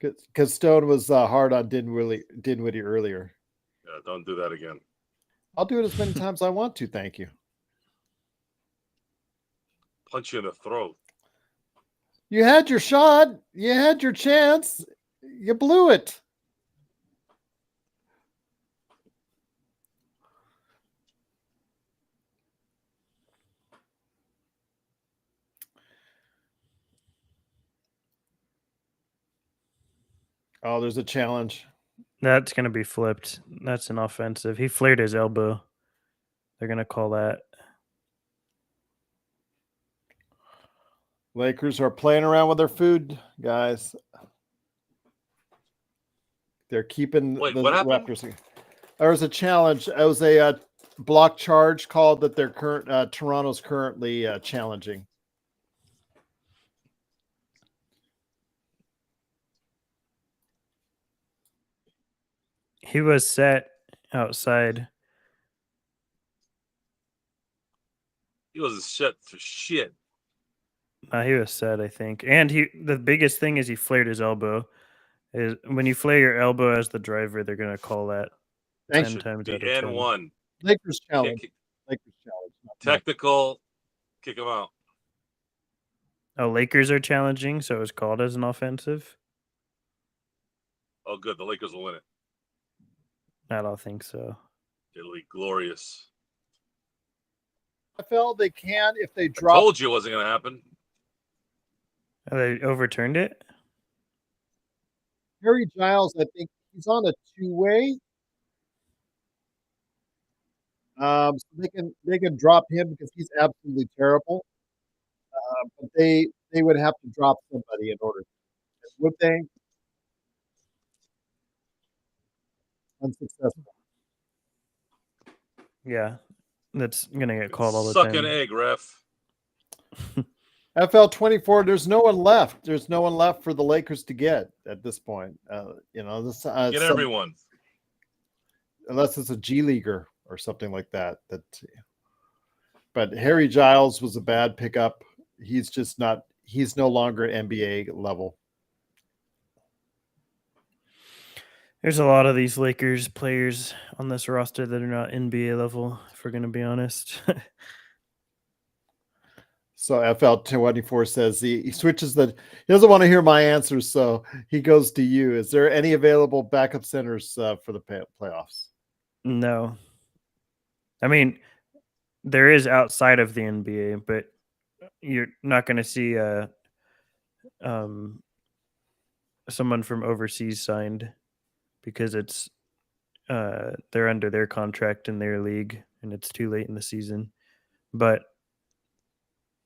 Because Stone was hard on Dinwiddie earlier. Yeah, don't do that again. I'll do it as many times as I want to. Thank you. Punch you in the throat. You had your shot. You had your chance. You blew it. Oh, there's a challenge. That's going to be flipped. That's an offensive. He flared his elbow. They're gonna call that. Lakers are playing around with their food, guys. They're keeping Wait, the what happened? Raptors. There was a challenge. It was a block charge called that their current Toronto's currently challenging. He was set outside. He was shut for shit. He was set, I think. And the biggest thing is he flared his elbow. Is when you flare your elbow as the driver, they're gonna call that 10 times The out of 10. N1. Lakers challenge. Lakers challenge. Technical. Kick him out. Oh, Lakers are challenging, so it was called as an offensive? Oh, good. The Lakers will win it. I don't think so. It'll be glorious. NFL, they can if they I drop. told you it wasn't going to happen. Oh, they overturned it? Harry Giles, I think he's on a two-way. So they can drop him because he's absolutely terrible. But they would have to drop somebody in order. Would they? Unsuccessful. Yeah. That's gonna get called all the Suck time. an egg, ref. FL 24. There's no one left. There's no one left for the Lakers to get at this point. This Get everyone. Unless it's a G leaguer or something like that. But Harry Giles was a bad pickup. He's just not. He's no longer NBA level. There's a lot of these Lakers players on this roster that are not NBA level, if we're going to be honest. So FL 24 says he switches he doesn't want to hear my answers, so he goes to you. Is there any available backup centers for the playoffs? No. I mean, there is outside of the NBA, but you're not going to see someone from overseas signed because it's they're under their contract in their league and it's too late in the season. But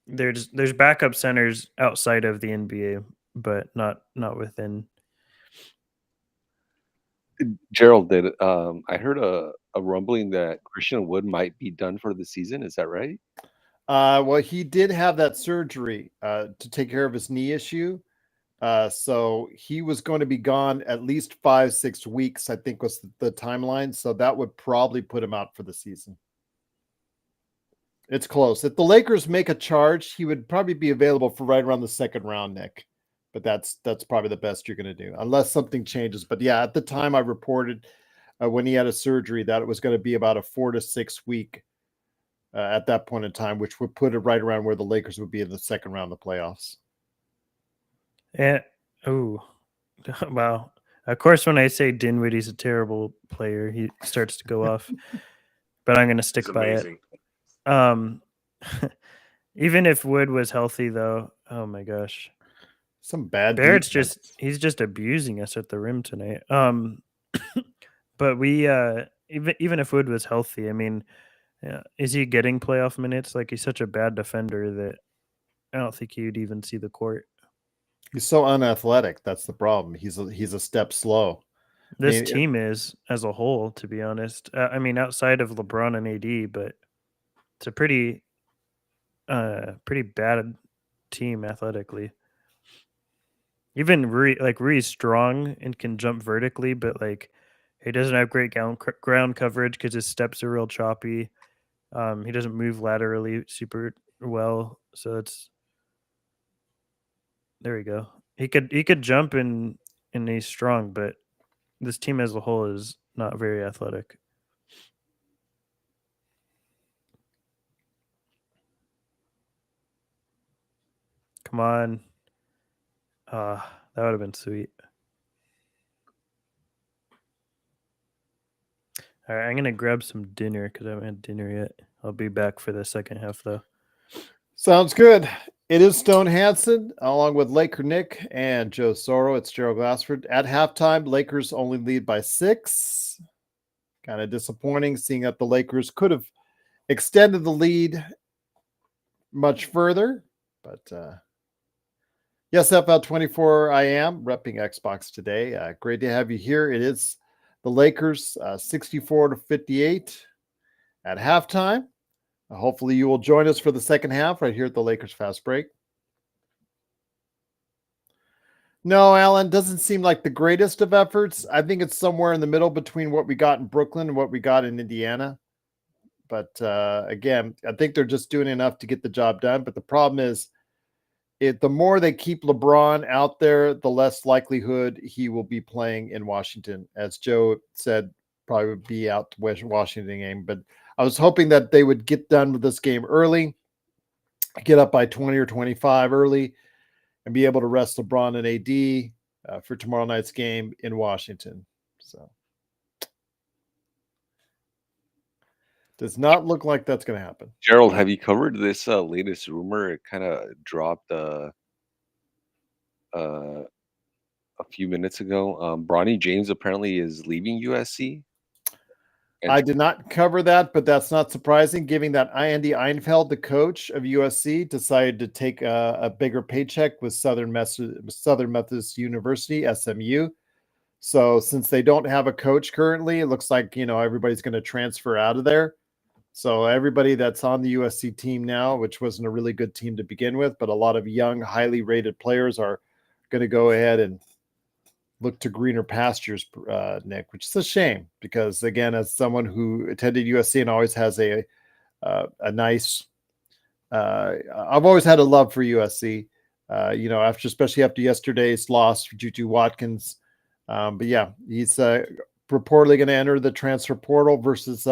there's backup centers outside of the NBA, but not within. Gerald, did I heard a rumbling that Christian Wood might be done for the season? Is that right? Well, he did have that surgery to take care of his knee issue. So he was going to be gone at least 5-6 weeks, I think was the timeline. So that would probably put him out for the season. It's close. If the Lakers make a charge, he would probably be available for right around the second round, Nick. But that's probably the best you're going to do, unless something changes. But yeah, at the time I reported when he had a surgery that it was going to be about a 4 to 6 week at that point in time, which would put it right around where the Lakers would be in the second round of the playoffs. Yeah. Oh, wow. Of course, when I say Dinwiddie's a terrible player, he starts to go off. But I'm going to stick by it. Even if Wood was healthy, though, oh my gosh, some bad. Barrett's he's just abusing us at the rim tonight. But we even if Wood was healthy, I mean, is he getting playoff minutes? Like, he's such a bad defender that I don't think he'd even see the court. He's so unathletic. That's the problem. He's a step slow. This team is as a whole, to be honest. I mean, outside of LeBron and AD, but it's a pretty bad team athletically. Even Rui's strong and can jump vertically, but like he doesn't have great ground coverage because his steps are real choppy. He doesn't move laterally super well, so there we go. He could jump and he's strong, but this team as a whole is not very athletic. Come on. That would have been sweet. All right, I'm going to grab some dinner because I haven't had dinner yet. I'll be back for the second half, though. Sounds good. It is Stone Hansen, along with Laker Nick and Joe Soro. It's Gerald Glassford. At halftime, Lakers only lead by 6. Kind of disappointing, seeing that the Lakers could have extended the lead much further. But yes, FL24, I am repping Xbox today. Great to have you here. It is the Lakers 64-58 at halftime. Hopefully you will join us for the second half right here at the Lakers Fast Break. No, Alan, doesn't seem like the greatest of efforts. I think it's somewhere in the middle between what we got in Brooklyn and what we got in Indiana. But again, I think they're just doing enough to get the job done. But the problem is, the more they keep LeBron out there, the less likelihood he will be playing in Washington. As Joe said, probably would be out the Washington game. But I was hoping that they would get done with this game early, get up by 20 or 25 early, and be able to rest LeBron and AD for tomorrow night's game in Washington. So does not look like that's going to happen. Gerald, have you covered this latest rumor? It kind of dropped a few minutes ago. Bronny James apparently is leaving USC. I did not cover that, but that's not surprising, given that Andy Einfeld, the coach of USC, decided to take a bigger paycheck with Southern Methodist University, SMU. So since they don't have a coach currently, it looks like, everybody's going to transfer out of there. So everybody that's on the USC team now, which wasn't a really good team to begin with, but a lot of young, highly rated players are going to go ahead and look to greener pastures, Nick, which is a shame because, again, as someone who attended USC and always has a nice, I've always had a love for USC, especially after yesterday's loss for Juju Watkins. But yeah, he's reportedly going to enter the transfer portal versus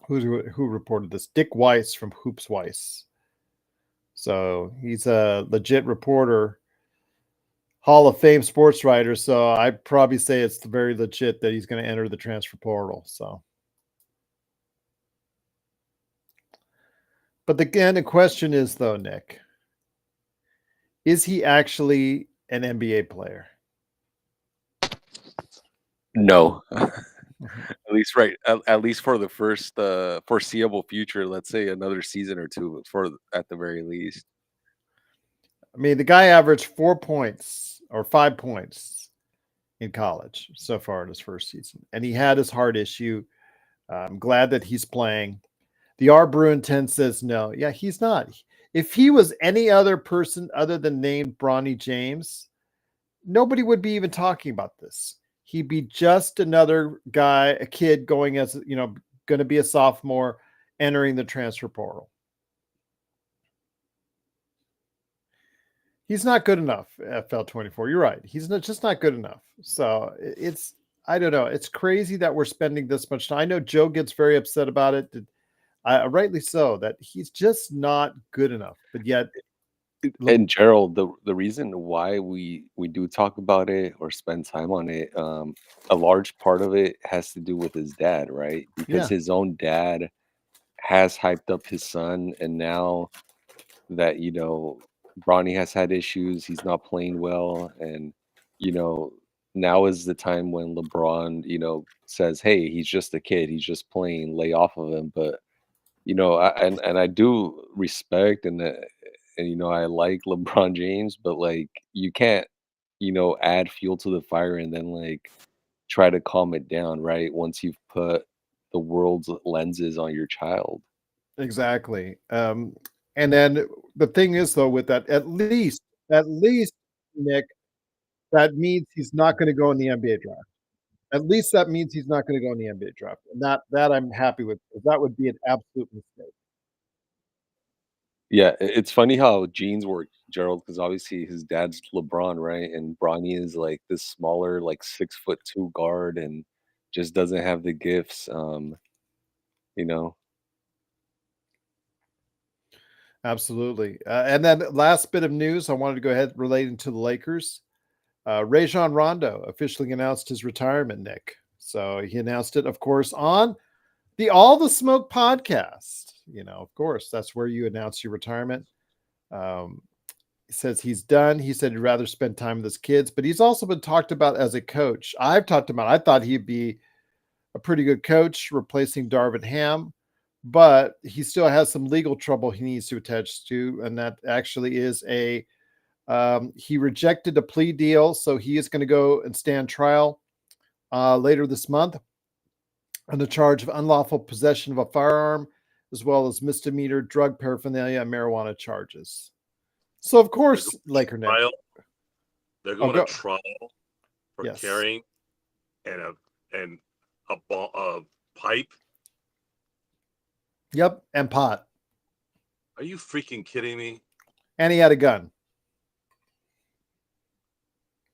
who reported this? Dick Weiss from Hoops Weiss. So he's a legit reporter, Hall of Fame sports writer, so I'd probably say it's very legit that he's going to enter the transfer portal. So, but again, the question is, though, Nick, is he actually an NBA player? No, at least at least for the first foreseeable future. Let's say another season or two, at the very least. I mean, the guy averaged 4 points or 5 points in college so far in his first season. And he had his heart issue. I'm glad that he's playing. The R. Bruin 10 says no. Yeah, he's not. If he was any other person other than named Bronny James, nobody would be even talking about this. He'd be just another guy, a kid going as, going to be a sophomore, entering the transfer portal. He's not good enough, FL24. You're right. He's just not good enough. So I don't know. It's crazy that we're spending this much time. I know Joe gets very upset about it. Rightly so, that he's just not good enough. But yet, and Gerald, the reason why we do talk about it or spend time on it, a large part of it has to do with his dad, right? Because his own dad has hyped up his son, and now that Bronny has had issues, he's not playing well, and now is the time when LeBron says, hey, he's just a kid, he's just playing, lay off of him. But I do respect and I like LeBron James, but like you can't add fuel to the fire and then try to calm it down, right? Once you've put the world's lenses on your child. Exactly. And then the thing is, though, with that, at least, Nick, that means he's not going to go in the NBA draft. At least that means he's not going to go in the NBA draft. And that I'm happy with, because that would be an absolute mistake. Yeah, it's funny how genes work, Gerald, because obviously his dad's LeBron, right? And Bronny is like this smaller, 6'2" guard, and just doesn't have the gifts, Absolutely. And then last bit of news, I wanted to go ahead relating to the Lakers. Rajon Rondo officially announced his retirement, Nick. So he announced it, of course, on the All the Smoke podcast. Of course, that's where you announce your retirement. He says he's done. He said he'd rather spend time with his kids, but he's also been talked about as a coach. I've talked about, I thought he'd be a pretty good coach, replacing Darvin Ham. but he still has some legal trouble he needs to attach to, and that actually is he rejected a plea deal, so he is going to go and stand trial later this month on the charge of unlawful possession of a firearm, as well as misdemeanor drug paraphernalia and marijuana charges. So, of course, Laker Nick. They're going to trial for Yes. carrying a pipe. Yep, and pot. Are you freaking kidding me? And he had a gun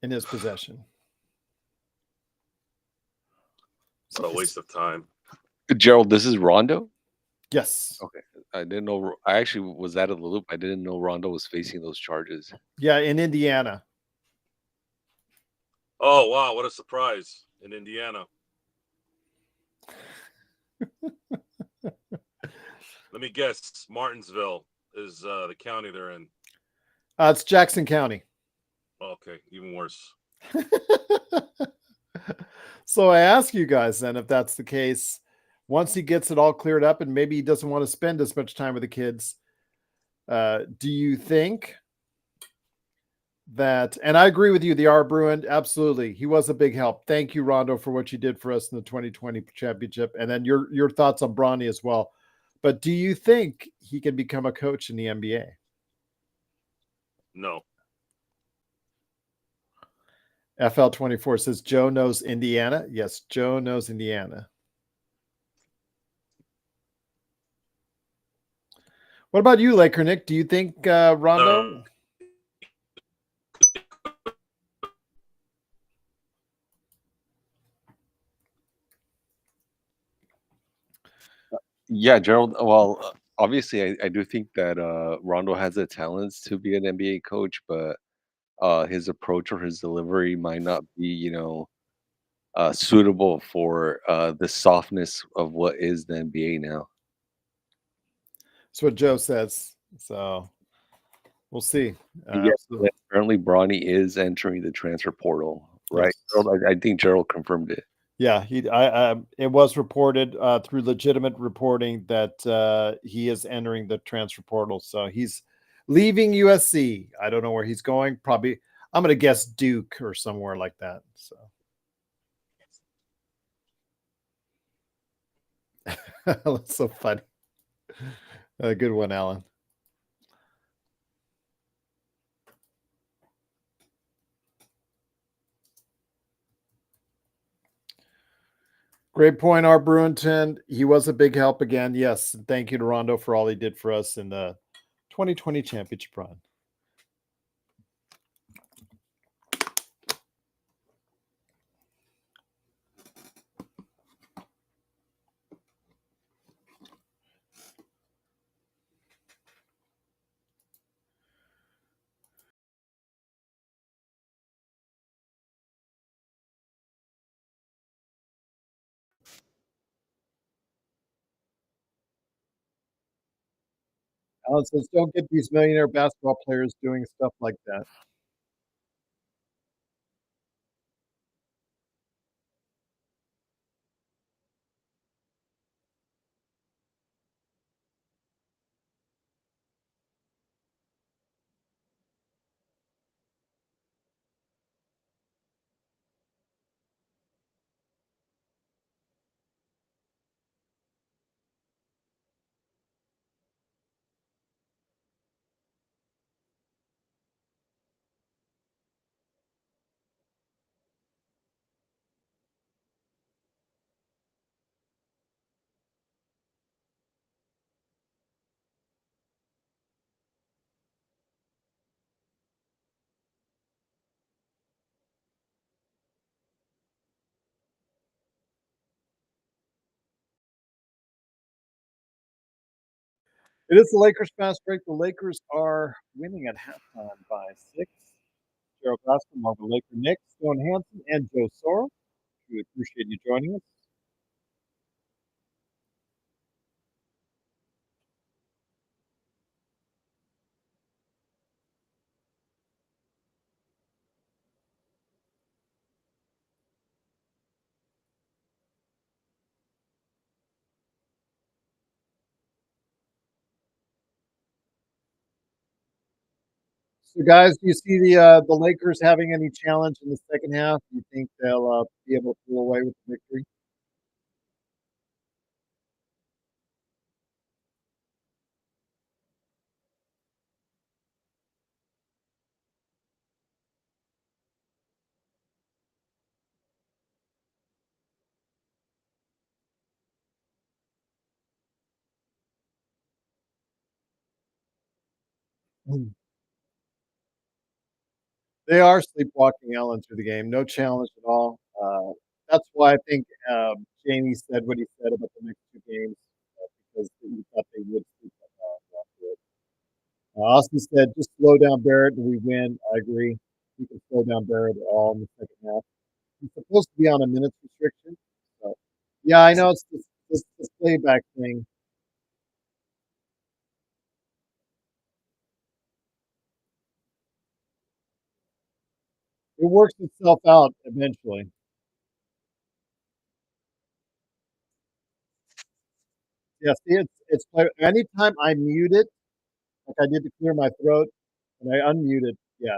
in his possession. What a waste of time. Gerald, this is Rondo? Yes. Okay. I didn't know. I actually was out of the loop. I didn't know Rondo was facing those charges. Yeah, in Indiana. Oh, wow. What a surprise in Indiana. Let me guess. Martinsville is the county they're in. It's Jackson County. Okay, even worse. So I ask you guys then, if that's the case, once he gets it all cleared up and maybe he doesn't want to spend as much time with the kids, do you think that, and I agree with you, the R. Bruin, absolutely. He was a big help. Thank you, Rondo, for what you did for us in the 2020 championship. And then your thoughts on Bronny as well. But do you think he can become a coach in the NBA? No. FL24 says Joe knows Indiana. Yes, Joe knows Indiana. What about you, Laker Nick? Do you think Rondo? Yeah, Gerald. Well, obviously, I do think that Rondo has the talents to be an NBA coach, but his approach or his delivery might not be, suitable for the softness of what is the NBA now. That's what Joe says. So we'll see. Yes, currently Bronny is entering the transfer portal, right? Yes. Gerald, I think Gerald confirmed it. Yeah, it was reported through legitimate reporting that he is entering the transfer portal. So he's leaving USC. I don't know where he's going. Probably, I'm going to guess Duke or somewhere like that. So that's so funny. A good one, Alan. Great point, R. Bruinton. He was a big help again. Yes. And thank you to Rondo for all he did for us in the 2020 championship run. Alan says, don't get these millionaire basketball players doing stuff like that. It is the Lakers fast break. The Lakers are winning at halftime by 6. Gerald Glassman, along with Laker Nick, Stone Hansen, and Joe Sorrell. We appreciate you joining us. So, guys, do you see the Lakers having any challenge in the second half? Do you think they'll be able to pull away with the victory? Mm. They are sleepwalking Allen through the game. No challenge at all. That's why I think Jamie said what he said about the next two games because he thought they would sleep after it. Austin said, just slow down Barrett and we win. I agree. We can slow down Barrett at all in the second half. He's supposed to be on a minutes restriction. So, yeah, I know it's this playback thing. It works itself out eventually. Yeah, see, it's anytime I mute it, like I did to clear my throat, and I unmute it, yeah,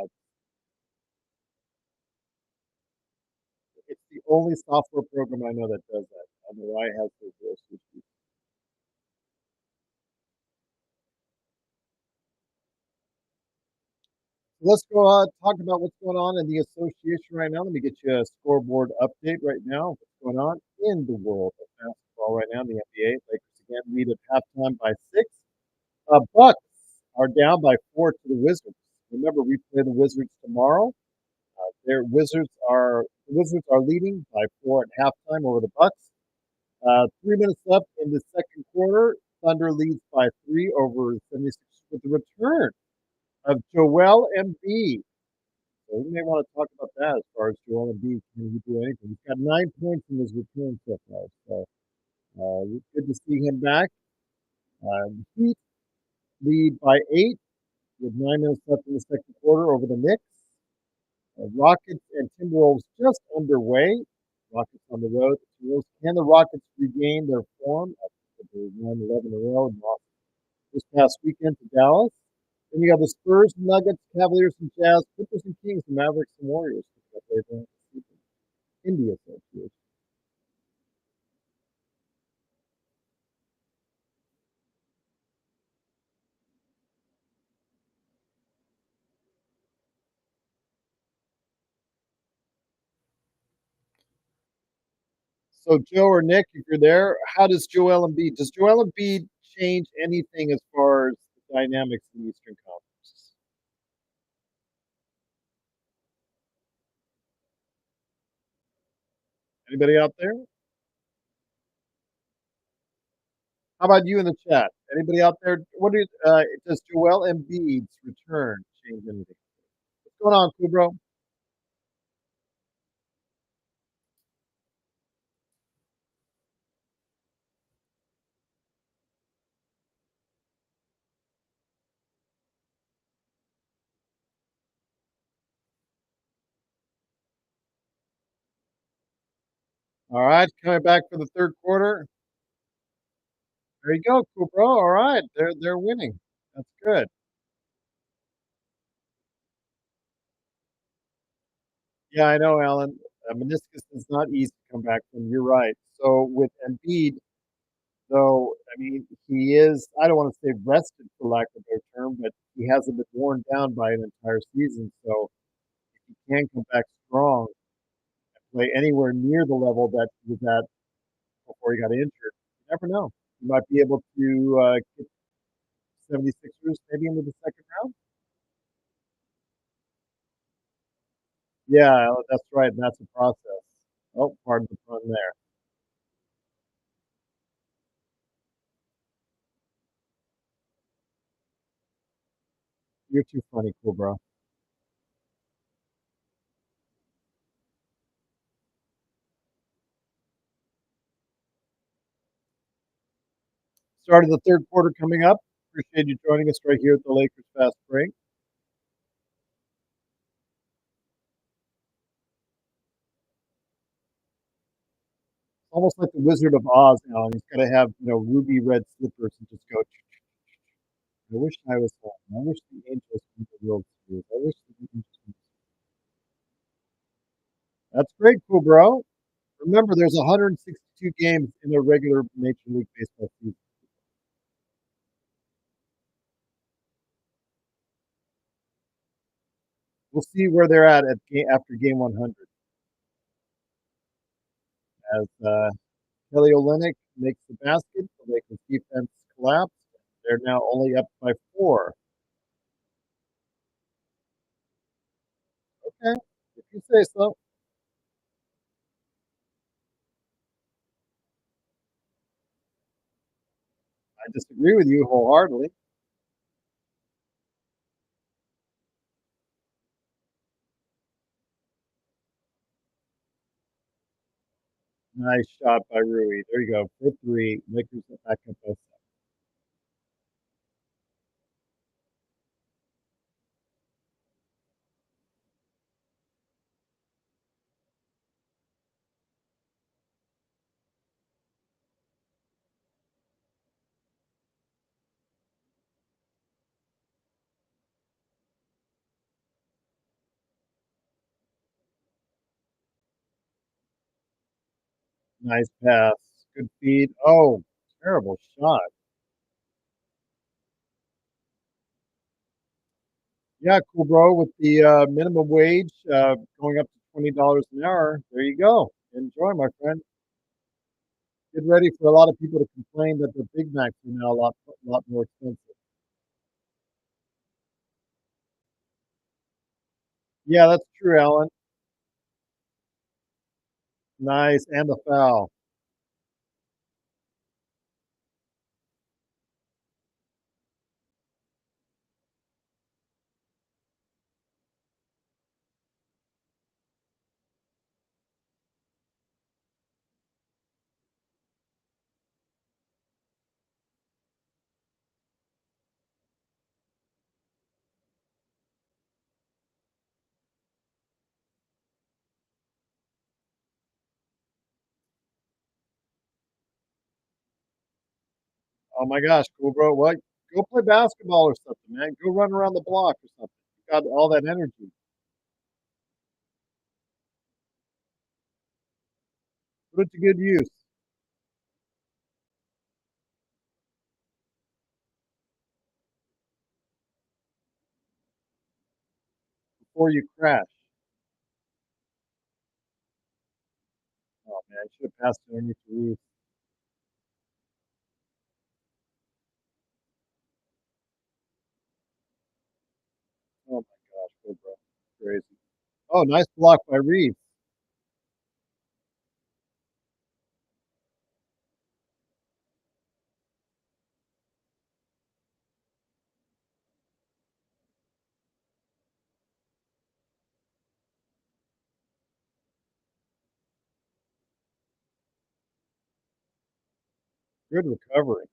it's the only software program I know that does that. I don't know why it has those issues. Let's go talk about what's going on in the association right now. Let me get you a scoreboard update right now. What's going on in the world of basketball right now in the NBA? Lakers again lead at halftime by 6. Bucks are down by 4 to the Wizards. Remember, we play the Wizards tomorrow. The Wizards are leading by 4 at halftime over the Bucks. 3 minutes left in the second quarter. Thunder leads by 3 over 76 with the return of Joel Embiid. So we may want to talk about that as far as Joel Embiid. Can he do anything? He's got 9 points in his return so far. So good to see him back. Heat lead by 8 with 9 minutes left in the second quarter over the Knicks. Rockets and Timberwolves just underway. Rockets on the road. Can the Rockets regain their form after they won 11 in a row and lost this past weekend to Dallas? Then you have the Spurs, Nuggets, Cavaliers, and Jazz, Clippers and Kings, and Mavericks and Warriors. India Association. So Joe or Nick, if you're there, how does Joel Embiid? Does Joel Embiid change anything as far as the dynamics in the Eastern Conference? Anybody out there? How about you in the chat? Anybody out there? Does Joel Embiid's return change anything? What's going on, Kubro? All right, coming back for the third quarter. There you go, Kubro. All right, they're winning. That's good. Yeah, I know, Alan. Meniscus is not easy to come back from. You're right. So with Embiid, though, I mean, he is, I don't want to say rested for lack of a better term, but he hasn't been worn down by an entire season. So if he can come back strong and play anywhere near the level that he was at before he got injured, you never know. He might be able to get 76ers maybe into the second round. Yeah, that's right. And that's a process. Oh, pardon the pun there. You're too funny, cool, bro. Start of the third quarter coming up. Appreciate you joining us right here at the Lakers Fast Break. Almost like the Wizard of Oz now. He's got to have ruby red slippers and just go. I wish I was home. I wish the Angels won the World Series. I wish the Angels won. That's great, cool, bro. Remember, there's 162 games in a regular Major League Baseball season. We'll see where they're at after game 100. As Kelly Olynyk makes the basket, the Lakers defense collapsed. They're now only up by 4. Okay, if you say so. I disagree with you wholeheartedly. Nice shot by Rui. There you go. For 3. Lakers are back up by 7. Nice pass. Good feed. Oh, terrible shot. Yeah, cool, bro. With the minimum wage going up to $20 an hour, there you go. Enjoy, my friend. Get ready for a lot of people to complain that the Big Macs are now a lot more expensive. Yeah, that's true, Alan. Nice, and the foul. Oh my gosh, cool, bro. What? Go play basketball or something, man. Go run around the block or something. You got all that energy. Put it to good use before you crash. Oh man, I should have passed it underneath the roof. Oh my gosh, cool, bro. Crazy. Oh, nice block by Reed. Good recovery.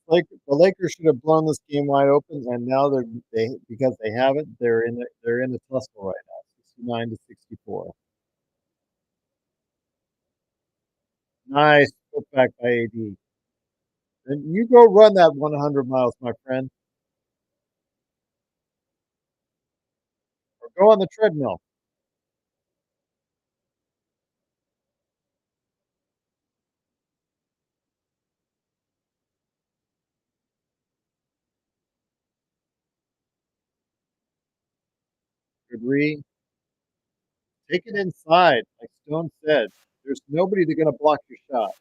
Like the Lakers should have blown this game wide open, and now they because they haven't. They're in the tussle right now, 69-64. Nice put back by AD. And you go run that 100 miles, my friend, or go on the treadmill. Good read. Take it inside, like Stone said. There's nobody that's gonna block your shot.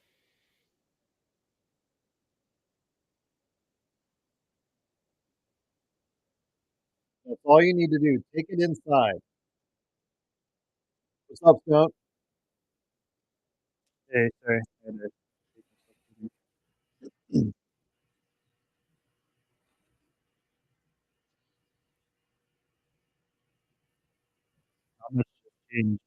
That's all you need to do. Take it inside. What's up, Stone? Hey, sorry. How much changed?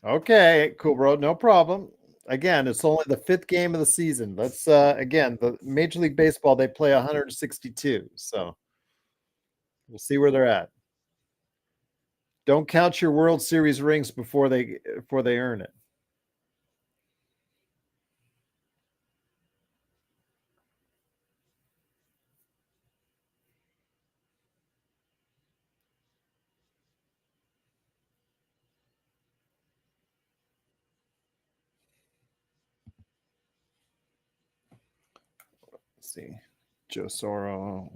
Okay, cool, bro. No problem. Again, it's only the 5th game of the season. Let's again, the Major League Baseball, they play 162. So we'll see where they're at. Don't count your World Series rings before they earn it. Let's see. Joe Soro.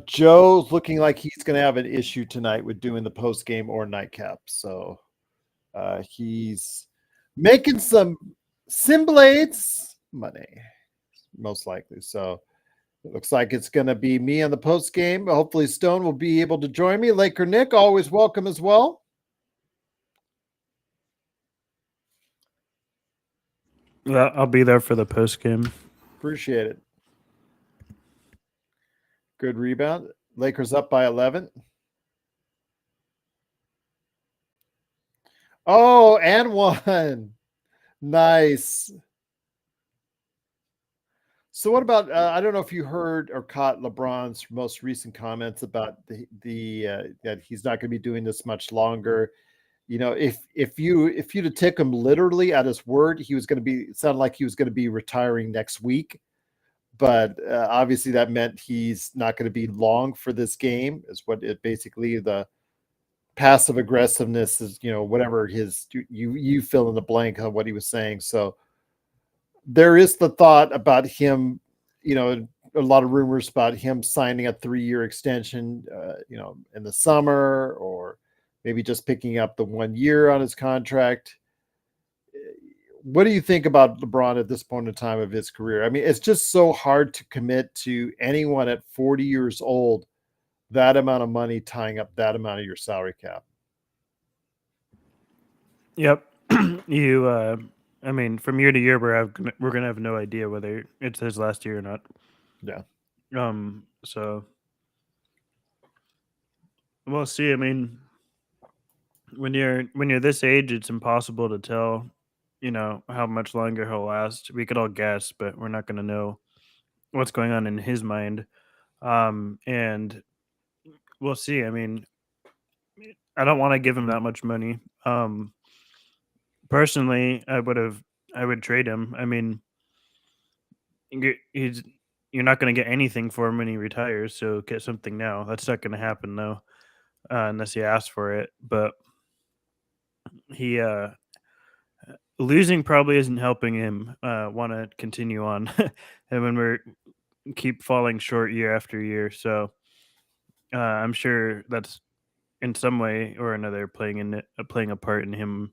Joe's looking like he's going to have an issue tonight with doing the post game or nightcap. So he's making some Simblades money, most likely. So it looks like it's going to be me on the post game. Hopefully Stone will be able to join me. Laker Nick, always welcome as well. Yeah, I'll be there for the post game. Appreciate it. Good rebound. Lakers up by 11. Oh, and one. Nice. So what about I don't know if you heard or caught LeBron's most recent comments about the that he's not going to be doing this much longer. You know, if you'd have taken him literally at his word, he was going to be sounded like he was going to be retiring next week. But obviously that meant he's not going to be long for this game. Is what it basically the passive aggressiveness is. You know, whatever his you fill in the blank on what he was saying. So there is the thought about him. You know, a lot of rumors about him signing a 3-year extension. You know, in the summer or maybe just picking up the 1 year on his contract. What do you think about LeBron at this point in time of his career? I mean, it's just so hard to commit to anyone at 40 years old, that amount of money tying up that amount of your salary cap. Yep. I mean, from year to year, we're going to have no idea whether it's his last year or not. Yeah. So we'll see. I mean, when you're this age, it's impossible to tell, you know, how much longer he'll last. We could all guess, but we're not going to know what's going on in his mind. And we'll see. I mean, I don't want to give him that much money. Personally, I would trade him. I mean, you're not going to get anything for him when he retires, so get something now. That's not going to happen though, unless you ask for it. But he losing probably isn't helping him want to continue on, and when we're keep falling short year after year, so I'm sure that's in some way or another playing a part in him,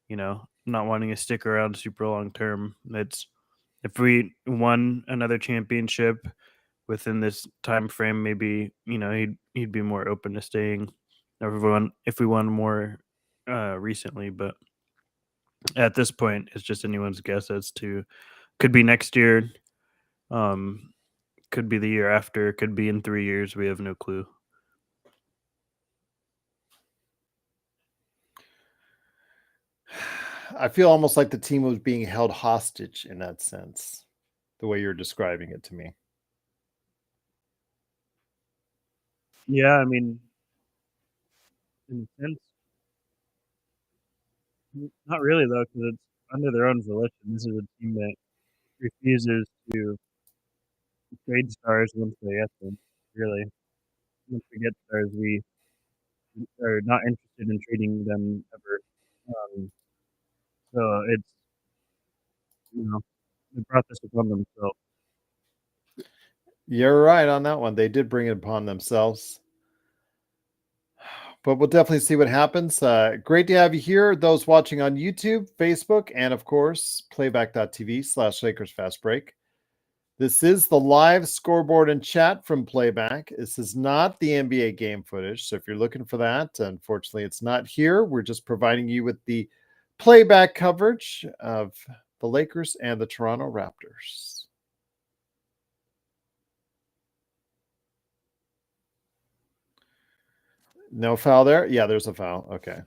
you know, not wanting to stick around super long term. It's if we won another championship within this time frame, maybe, you know, he'd be more open to staying. Or if we won more recently, but at this point, it's just anyone's guess as to could be next year, could be the year after, could be in 3 years. We have no clue. I feel almost like the team was being held hostage in that sense, the way you're describing it to me. Yeah, I mean, in a sense, not really though, because it's under their own volition. This is a team that refuses to trade stars once they get them. Really, once we get stars, we are not interested in trading them ever. So it's, you know, they brought this upon themselves. You're right on that one. They did bring it upon themselves. But we'll definitely see what happens. Great to have you here. Those watching on YouTube, Facebook, and of course, playback.tv/Lakers Fast Break. This is the live scoreboard and chat from Playback. This is not the NBA game footage. So if you're looking for that, unfortunately, it's not here. We're just providing you with the playback coverage of the Lakers and the Toronto Raptors. No foul there? Yeah, there's a foul. Okay.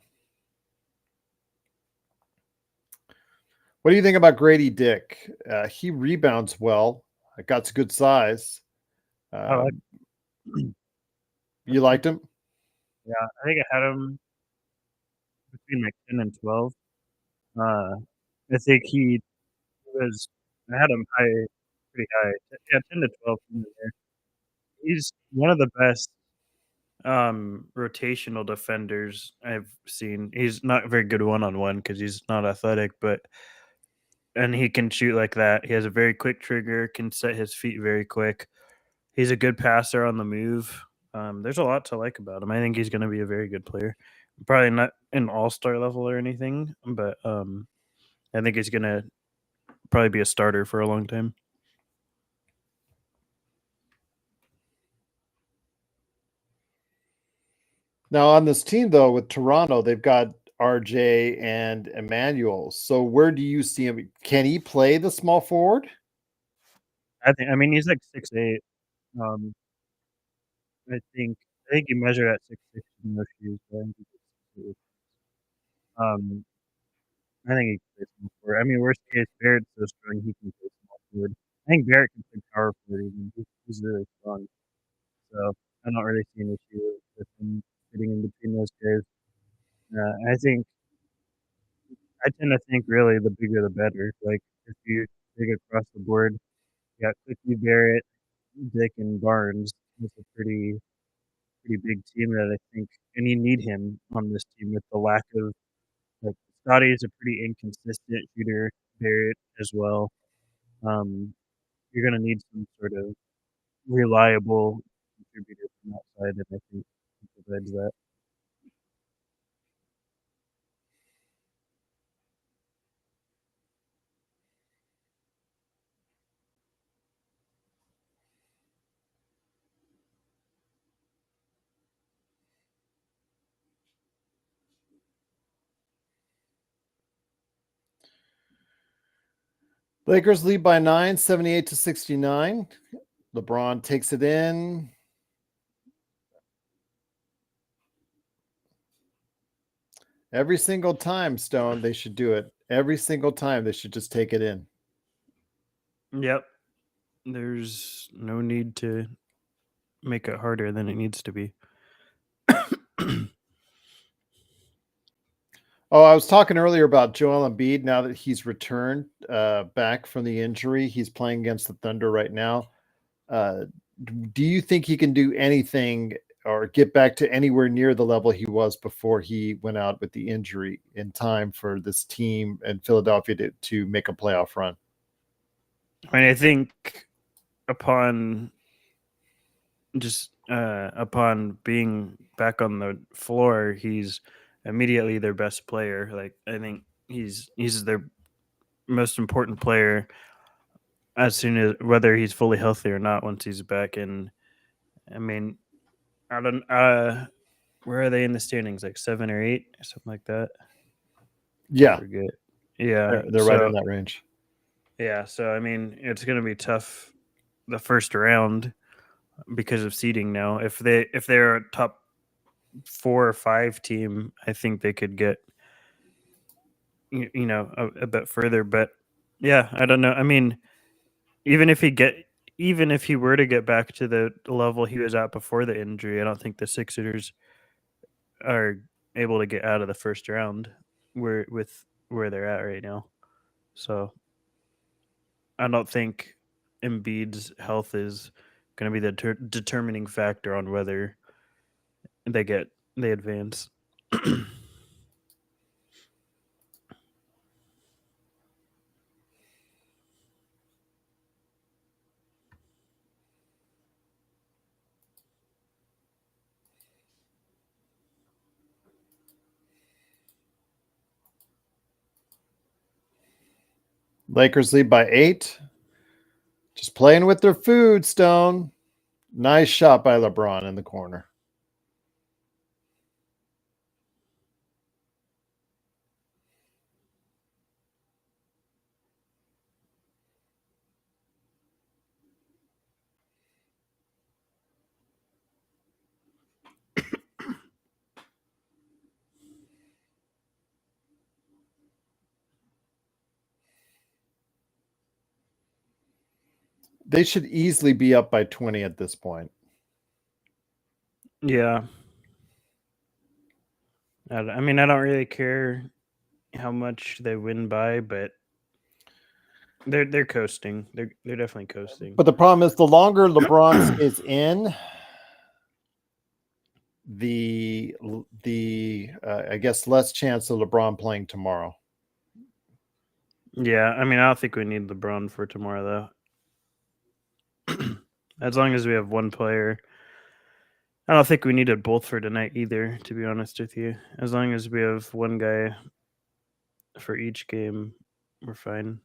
What do you think about Grady Dick? He rebounds well. Got good size. You liked him? Yeah, I think I had him between like 10 and 12. I think he was. I had him pretty high. Yeah, 10 to 12 in there. He's one of the best rotational defenders I've seen. He's not very good one-on-one because he's not athletic, and he can shoot like that. He has a very quick trigger, can set his feet very quick. He's a good passer on the move. There's a lot to like about him. I think he's going to be a very good player. Probably not an all-star level or anything, but I think he's going to probably be a starter for a long time. Now on this team, though, with Toronto, they've got RJ and Emmanuel. So where do you see him? Can he play the small forward? I mean, he's like 6'8". I think he measured at 6'6" in those shoes. But I think he can play small forward. I mean, worst case, Barrett's so strong he can play small forward. I think Barrett can play power forward even. He's really strong. So I don't really see an issue with him fitting in between those guys. I tend to think really the bigger the better. Like if you take it across the board, you got Quickly, Barrett, Dick, and Barnes. It's a pretty big team that I think, and you need him on this team with the lack of like Scotty is a pretty inconsistent shooter. Barrett as well. You're gonna need some sort of reliable contributor from outside, and I think he provides that. Lakers lead by 9, 78-69. LeBron takes it in. Every single time, Stone, they should do it. Every single time, they should just take it in. Yep. There's no need to make it harder than it needs to be. Oh, I was talking earlier about Joel Embiid. Now that he's returned back from the injury, he's playing against the Thunder right now. Do you think he can do anything or get back to anywhere near the level he was before he went out with the injury in time for this team and Philadelphia to make a playoff run? I mean, I think upon being back on the floor, he's immediately their best player. Like I think he's their most important player as soon as whether he's fully healthy or not once he's back. And I mean, I don't where are they in the standings? Like 7 or 8 or something like that. Yeah, I forget. Yeah, they're right in that range. Yeah, so I mean, it's going to be tough the first round because of seeding now. If they're a top 4 or 5 team, I think they could get a bit further. But yeah, I don't know. I mean, even if he were to get back to the level he was at before the injury, I don't think the Sixers are able to get out of the first round where they're at right now. So I don't think Embiid's health is going to be the determining factor on whether they advance. Lakers lead by 8. Just playing with their food, Stone. Nice shot by LeBron in the corner. They should easily be up by 20 at this point. Yeah. I mean, I don't really care how much they win by, but they're coasting. They're definitely coasting. But the problem is, the longer LeBron stays in, the I guess less chance of LeBron playing tomorrow. Yeah, I mean, I don't think we need LeBron for tomorrow, though. As long as we have one player. I don't think we needed both for tonight either, to be honest with you. As long as we have one guy for each game, we're fine.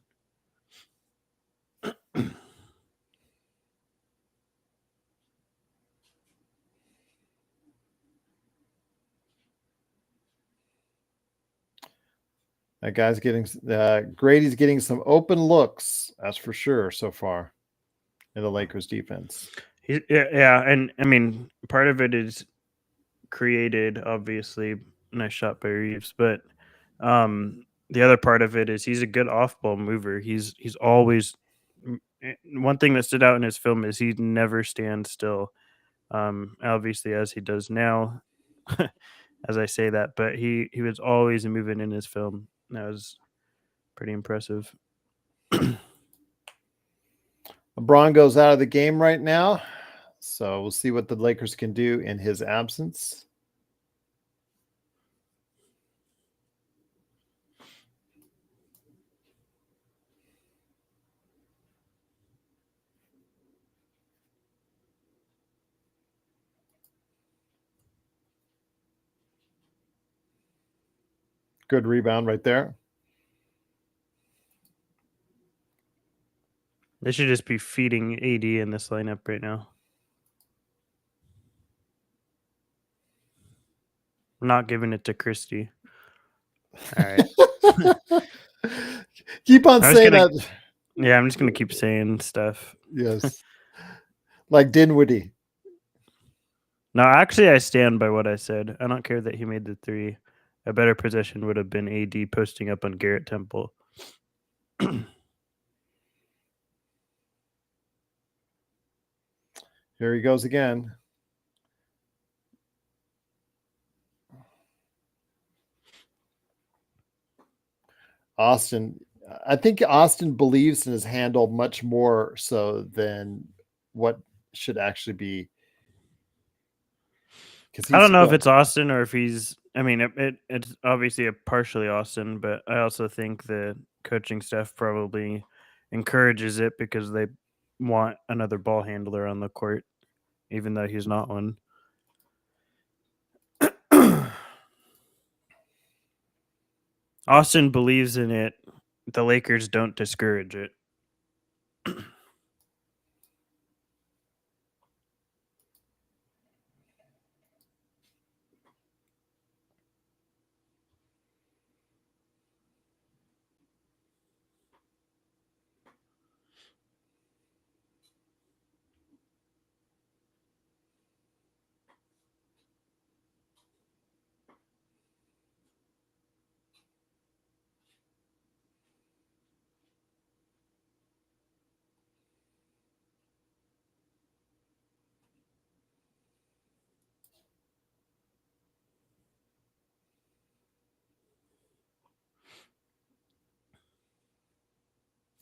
That guy's getting Grady's getting some open looks, that's for sure, so far in the Lakers defense. Yeah, and I mean, part of it is created, obviously. Nice shot by Reeves, but the other part of it is he's a good off-ball mover. He's always one thing that stood out in his film is he never stands still. Obviously, as he does now, as I say that, but he was always moving in his film. That was pretty impressive. LeBron goes out of the game right now, so we'll see what the Lakers can do in his absence. Good rebound right there. They should just be feeding AD in this lineup right now. I'm not giving it to Christie. All right. Keep on saying that. Yeah, I'm just going to keep saying stuff. Yes. Like Dinwiddie. No, actually, I stand by what I said. I don't care that he made the three. A better possession would have been AD posting up on Garrett Temple. Here he goes again. Austin, I think Austin believes in his handle much more so than what should actually be. I don't know if it's Austin or if he's. I mean, it's obviously a partially Austin, but I also think the coaching staff probably encourages it because they want another ball handler on the court, even though he's not one. Austin believes in it. The Lakers don't discourage it.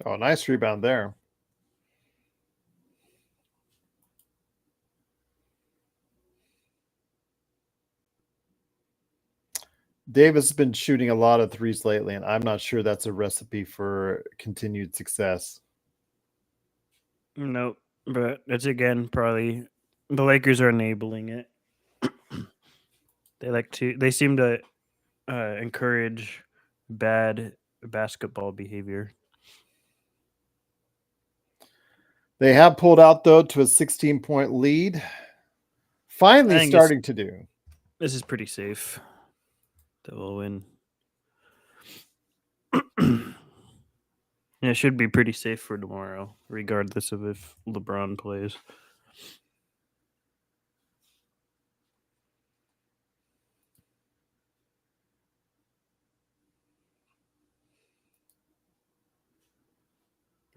Oh, nice rebound there. Davis has been shooting a lot of threes lately, and I'm not sure that's a recipe for continued success. Nope. But it's again probably the Lakers are enabling it. They seem to encourage bad basketball behavior. They have pulled out, though, to a 16-point lead. Finally starting to do. This is pretty safe that we'll win. Yeah, it should be pretty safe for tomorrow, regardless of if LeBron plays.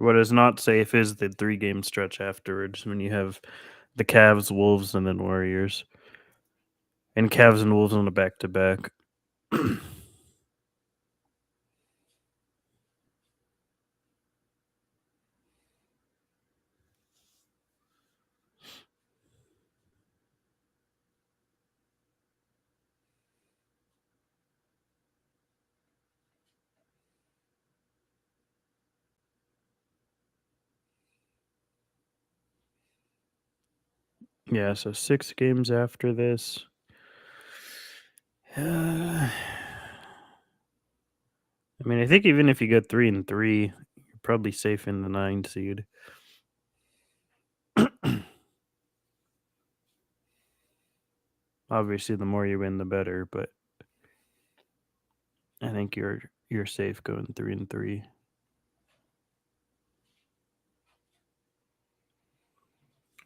What is not safe is the 3-game stretch afterwards when you have the Cavs, Wolves, and then Warriors. And Cavs and Wolves on a back-to-back. Yeah, so 6 games after this. I mean, I think even if you go 3-3, you're probably safe in the 9 seed. Obviously, the more you win, the better. But I think you're safe going 3-3.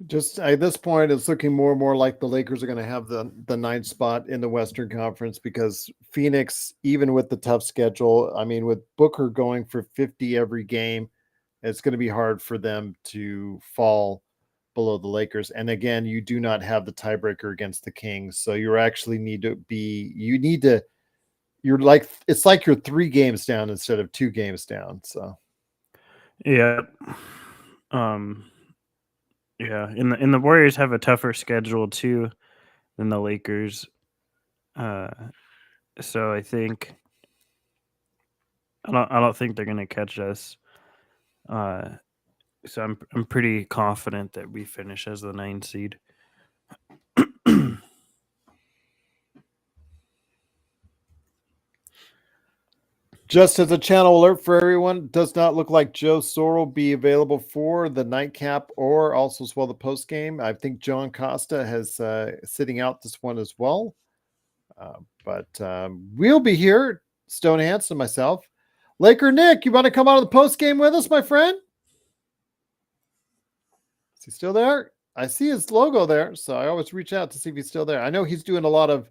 Just at this point, it's looking more and more like the Lakers are going to have the 9th spot in the Western Conference because Phoenix, even with the tough schedule, I mean, with Booker going for 50 every game, it's going to be hard for them to fall below the Lakers. And again, you do not have the tiebreaker against the Kings, so you actually it's like you're 3 games down instead of 2 games down. So yeah. Yeah, and the Warriors have a tougher schedule too than the Lakers. So I think I don't think they're gonna catch us. So I'm pretty confident that we finish as the 9 seed. just as a channel alert for everyone, does not look like Joe Soro will be available for the nightcap or also as well the post game. I think John Costa has sitting out this one as well. But we'll be here, Stone Hansen, myself. Laker Nick, you want to come out of the post game with us, my friend? Is he still there? I see his logo there, so I always reach out to see if he's still there. I know he's doing a lot of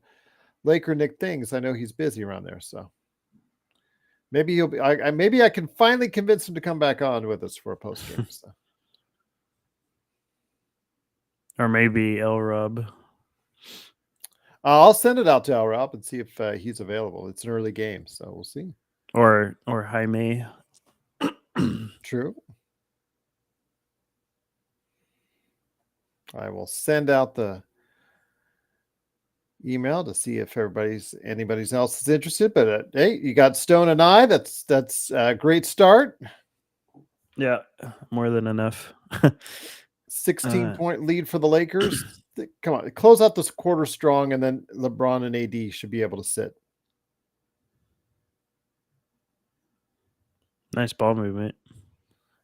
Laker Nick things. I know he's busy around there, so maybe he'll be. Maybe I can finally convince him to come back on with us for a post game. So. Or maybe El Rub. I'll send it out to El Rob and see if he's available. It's an early game, so we'll see. Or Jaime. True. I will send out the email to see if anybody else is interested. But hey, you got Stone and I. That's a great start. Yeah, more than enough. 16-point lead for the Lakers. Come on, close out this quarter strong, and then LeBron and AD should be able to sit. Nice ball movement.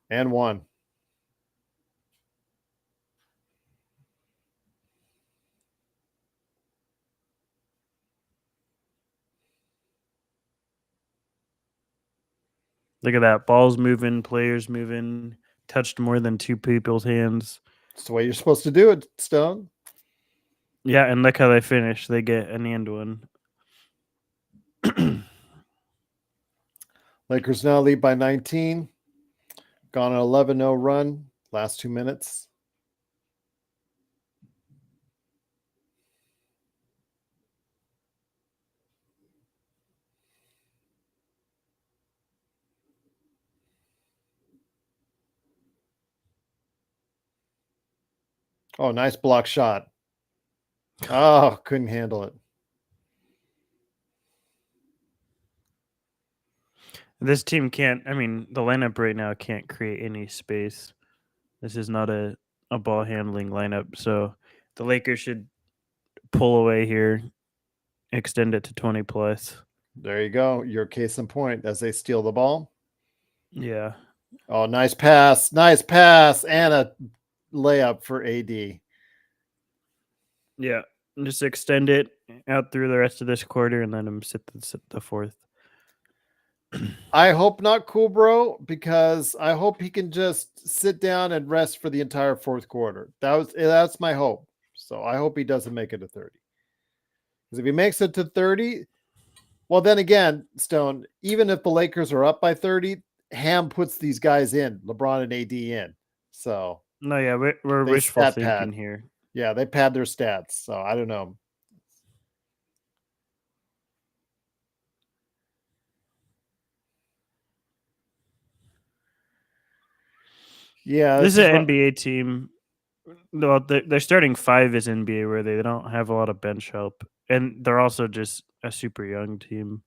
And one. Look at that. Balls moving, players moving, touched more than 2 people's hands. That's the way you're supposed to do it, Stone. Yeah, and look how they finish. They get an and one. Lakers now lead by 19. Gone an 11-0 run. Last 2 minutes. Oh, nice block shot. Oh, couldn't handle it. This team can't, I mean, the lineup right now can't create any space. This is not a ball handling lineup. So the Lakers should pull away here, extend it to 20 plus. There you go. Your case in point as they steal the ball. Yeah. Oh, nice pass. Nice pass. And a layup for AD. Yeah. Just extend it out through the rest of this quarter and let him sit the fourth. I hope not, cool bro, because I hope he can just sit down and rest for the entire fourth quarter. That's my hope. So I hope he doesn't make it to 30. Because if he makes it to 30, well, then again, Stone, even if the Lakers are up by 30, Ham puts these guys in, LeBron and AD in. So No, yeah, we're they wishful stat thinking pad. here. Yeah, they pad their stats. So I don't know. Yeah, This is an NBA team. Well, their starting 5 is NBA, where they don't have a lot of bench help, and they're also just a super young team.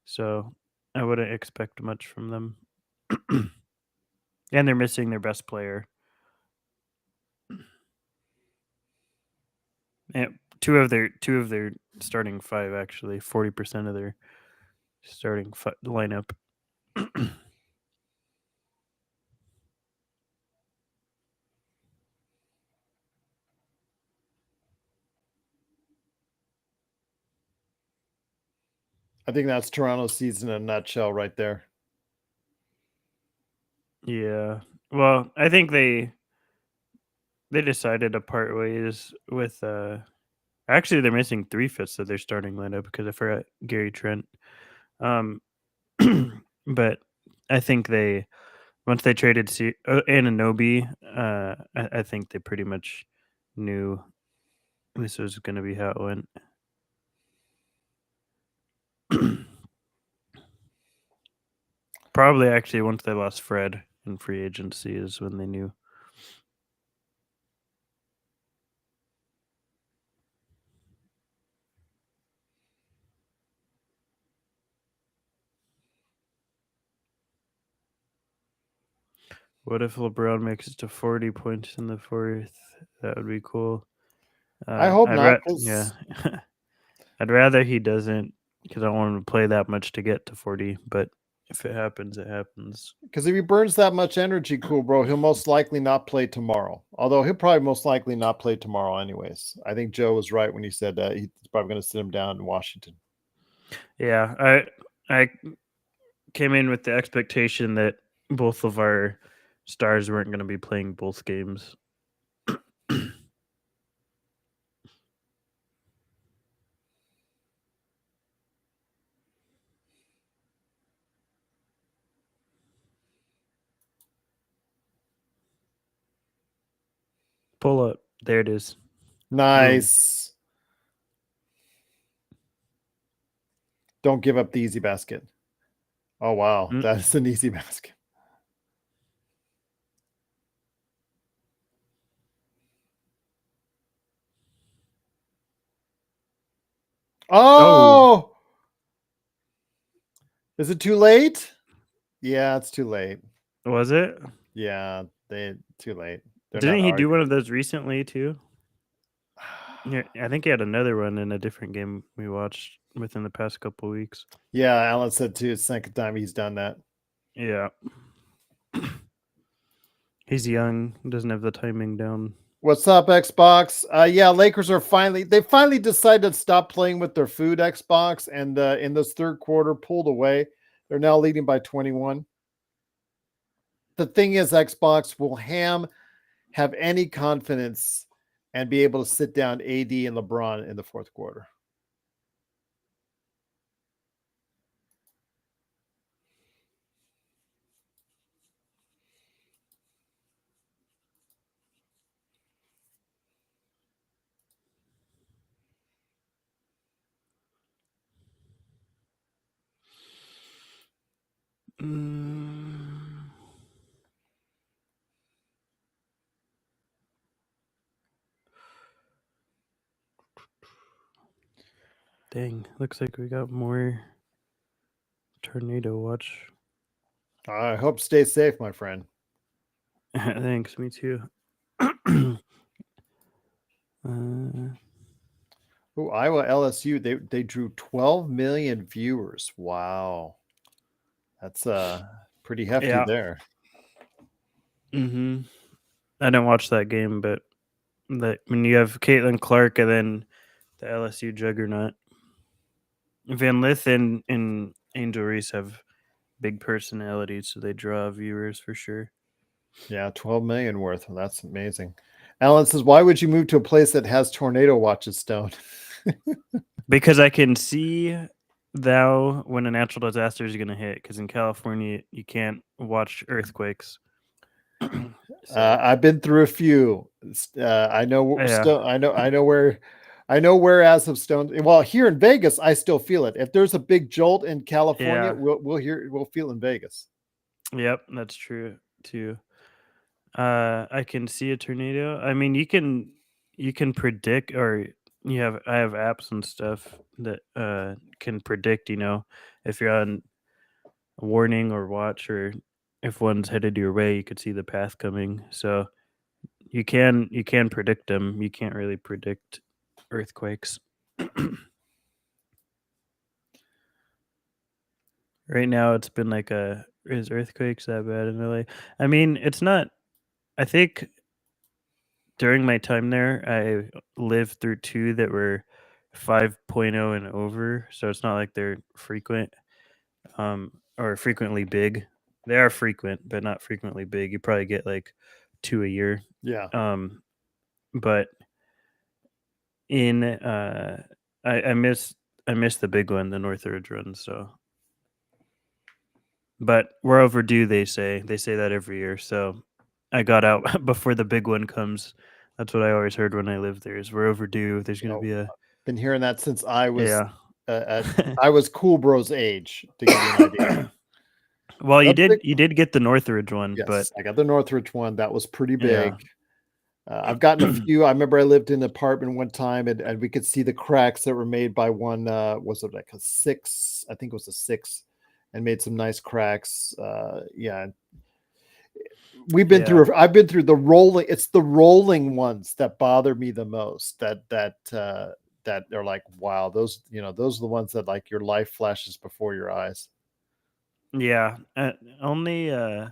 So I wouldn't expect much from them. And they're missing their best player. And two of their starting 5, actually, 40% of their starting lineup. I think that's Toronto's season in a nutshell right there. Yeah. Well, I think they decided to part ways with actually they're missing 3/5 of their starting lineup because I forgot Gary Trent. But I think they once they traded Anunoby, I think they pretty much knew this was going to be how it went. Probably actually once they lost Fred in free agency is when they knew. What if LeBron makes it to 40 points in the 4th? That would be cool. I hope not. Yeah. I'd rather he doesn't, because I don't want him to play that much to get to 40. But if it happens, it happens. Because if he burns that much energy, cool, bro, he'll most likely not play tomorrow. Although he'll probably most likely not play tomorrow anyways. I think Joe was right when he said that he's probably going to sit him down in Washington. Yeah, I came in with the expectation that both of our stars weren't going to be playing both games. Pull up. There it is. Nice. Don't give up the easy basket. Oh, wow. That's an easy basket. Oh! Is it too late? Yeah, it's too late. Was it? Yeah, too late. Didn't he do one of those recently too? Yeah, I think he had another one in a different game we watched within the past couple of weeks. Yeah, Alan said too. It's the second time he's done that. Yeah. He's young, doesn't have the timing down. What's up, Xbox? Yeah, Lakers are finally decided to stop playing with their food, Xbox, and in this third quarter pulled away. They're now leading by 21. The thing is, Xbox, will Ham have any confidence and be able to sit down AD and LeBron in the fourth quarter? Dang, looks like we got more tornado watch. I hope stay safe, my friend. Thanks, me too. Oh, Iowa LSU, they drew 12 million viewers. Wow. That's pretty hefty there. Mm-hmm. I didn't watch that game, but when you have Caitlin Clark and then the LSU juggernaut, Van Lith and Angel Reese have big personalities, so they draw viewers for sure. Yeah, 12 million worth. Well, that's amazing. Alan says, why would you move to a place that has tornado watches, Stone? Because I can see thou when a natural disaster is going to hit, because in California you can't watch earthquakes. I've been through a few. I know. Yeah. I know where. I know where as of Stone. Well, here in Vegas, I still feel it. If there's a big jolt in California, Yeah. we'll feel in Vegas. Yep, that's true too. I can see a tornado. I mean, you can predict, or I have apps and stuff that can predict, if you're on warning or watch, or if one's headed your way, you could see the path coming. So you can predict them. You can't really predict earthquakes. Right now it's been like is earthquakes that bad in LA? I mean, it's not. I think during my time there, I lived through 2 that were 5.0 and over, so it's not like they're frequent, or frequently big. They are frequent, but not frequently big. You probably get like 2 a year. Yeah. But in I miss the big one, the Northridge run. So, but we're overdue. They say that every year. So I got out before the big one comes. That's what I always heard when I lived there. Is we're overdue. There's going to be a. Been hearing that since I was. Yeah. I was Cool Bro's age, to give you an idea. Well, you did get the Northridge one, Yes, but I got the Northridge one. That was pretty big. Yeah. I've gotten a few. I remember I lived in an apartment one time, and we could see the cracks that were made by one. Was it like a 6? I think it was a 6, and made some nice cracks. Yeah, we've been through. I've been through the rolling. It's the rolling ones that bother me the most. That they're like, wow, those those are the ones that like your life flashes before your eyes. Yeah, only I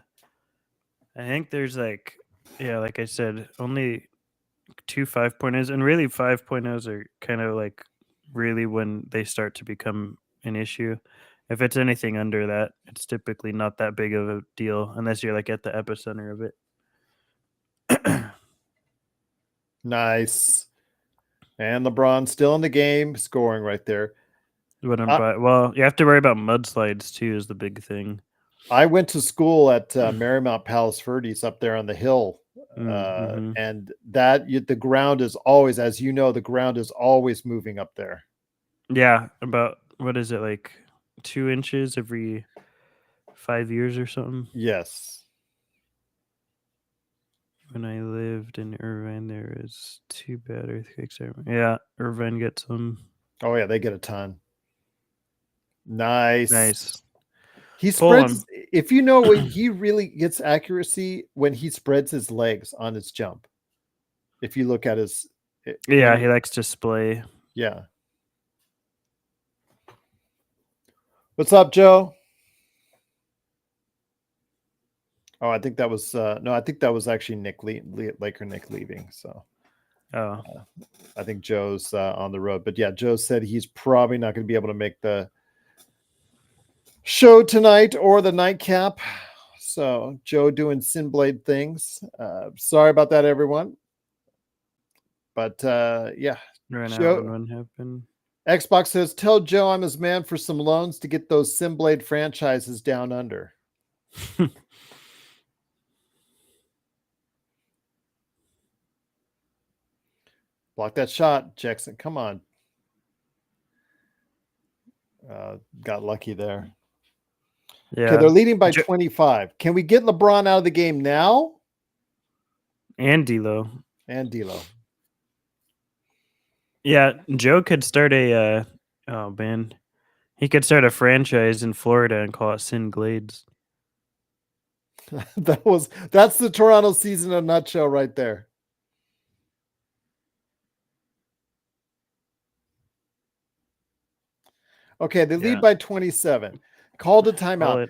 think there's like I said, only 2 5.0s, and really 5.0s are kind of like really when they start to become an issue. If it's anything under that, it's typically not that big of a deal unless you're like at the epicenter of it. Nice. And LeBron still in the game, scoring right there. Well, you have to worry about mudslides too, is the big thing. I went to school at Marymount Palos Verdes up there on the hill. Mm-hmm. And the ground is always, as you know, the ground is always moving up there. Yeah, about, what is it, like 2 inches every 5 years or something? Yes. When I lived in Irvine, there was 2 bad earthquakes. Yeah, Irvine gets them. Oh yeah, they get a ton. Nice. He spreads. If you know, he really gets accuracy when he spreads his legs on his jump. If you look at his, he likes to splay. Yeah. What's up, Joe? Oh, I think that was no. I think that was actually Laker Nick leaving. So, I think Joe's on the road. But yeah, Joe said he's probably not going to be able to make the show tonight or the nightcap. So Joe doing Sinblade things. Sorry about that, everyone. But yeah, What happened? Xbox says, "Tell Joe I'm his man for some loans to get those Sinblade franchises down under." Block that shot, Jackson. Come on. Got lucky there. Yeah. Okay, they're leading by 25. Can we get LeBron out of the game now? And D'Lo. Yeah, Joe could start he could start a franchise in Florida and call it Sin Glades. That's the Toronto season in a nutshell right there. Okay, they lead by 27. Called a timeout.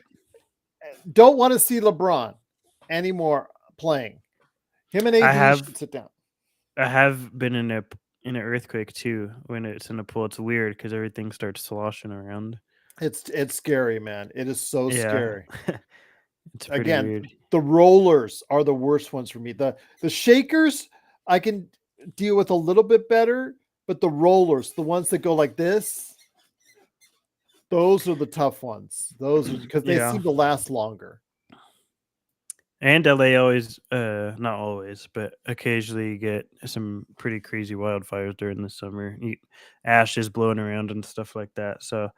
Don't want to see LeBron anymore playing. Him and AD should sit down. I have been in an earthquake too. When it's in a pool, it's weird because everything starts sloshing around. It's scary, man. It is so scary. It's pretty weird. The rollers are the worst ones for me. The shakers I can deal with a little bit better, but the rollers, the ones that go like this, Those are the tough ones. Those are because they Yeah. seem to last longer. And LA always, not always, but occasionally you get some pretty crazy wildfires during the summer. Ash is blowing around and stuff like that. So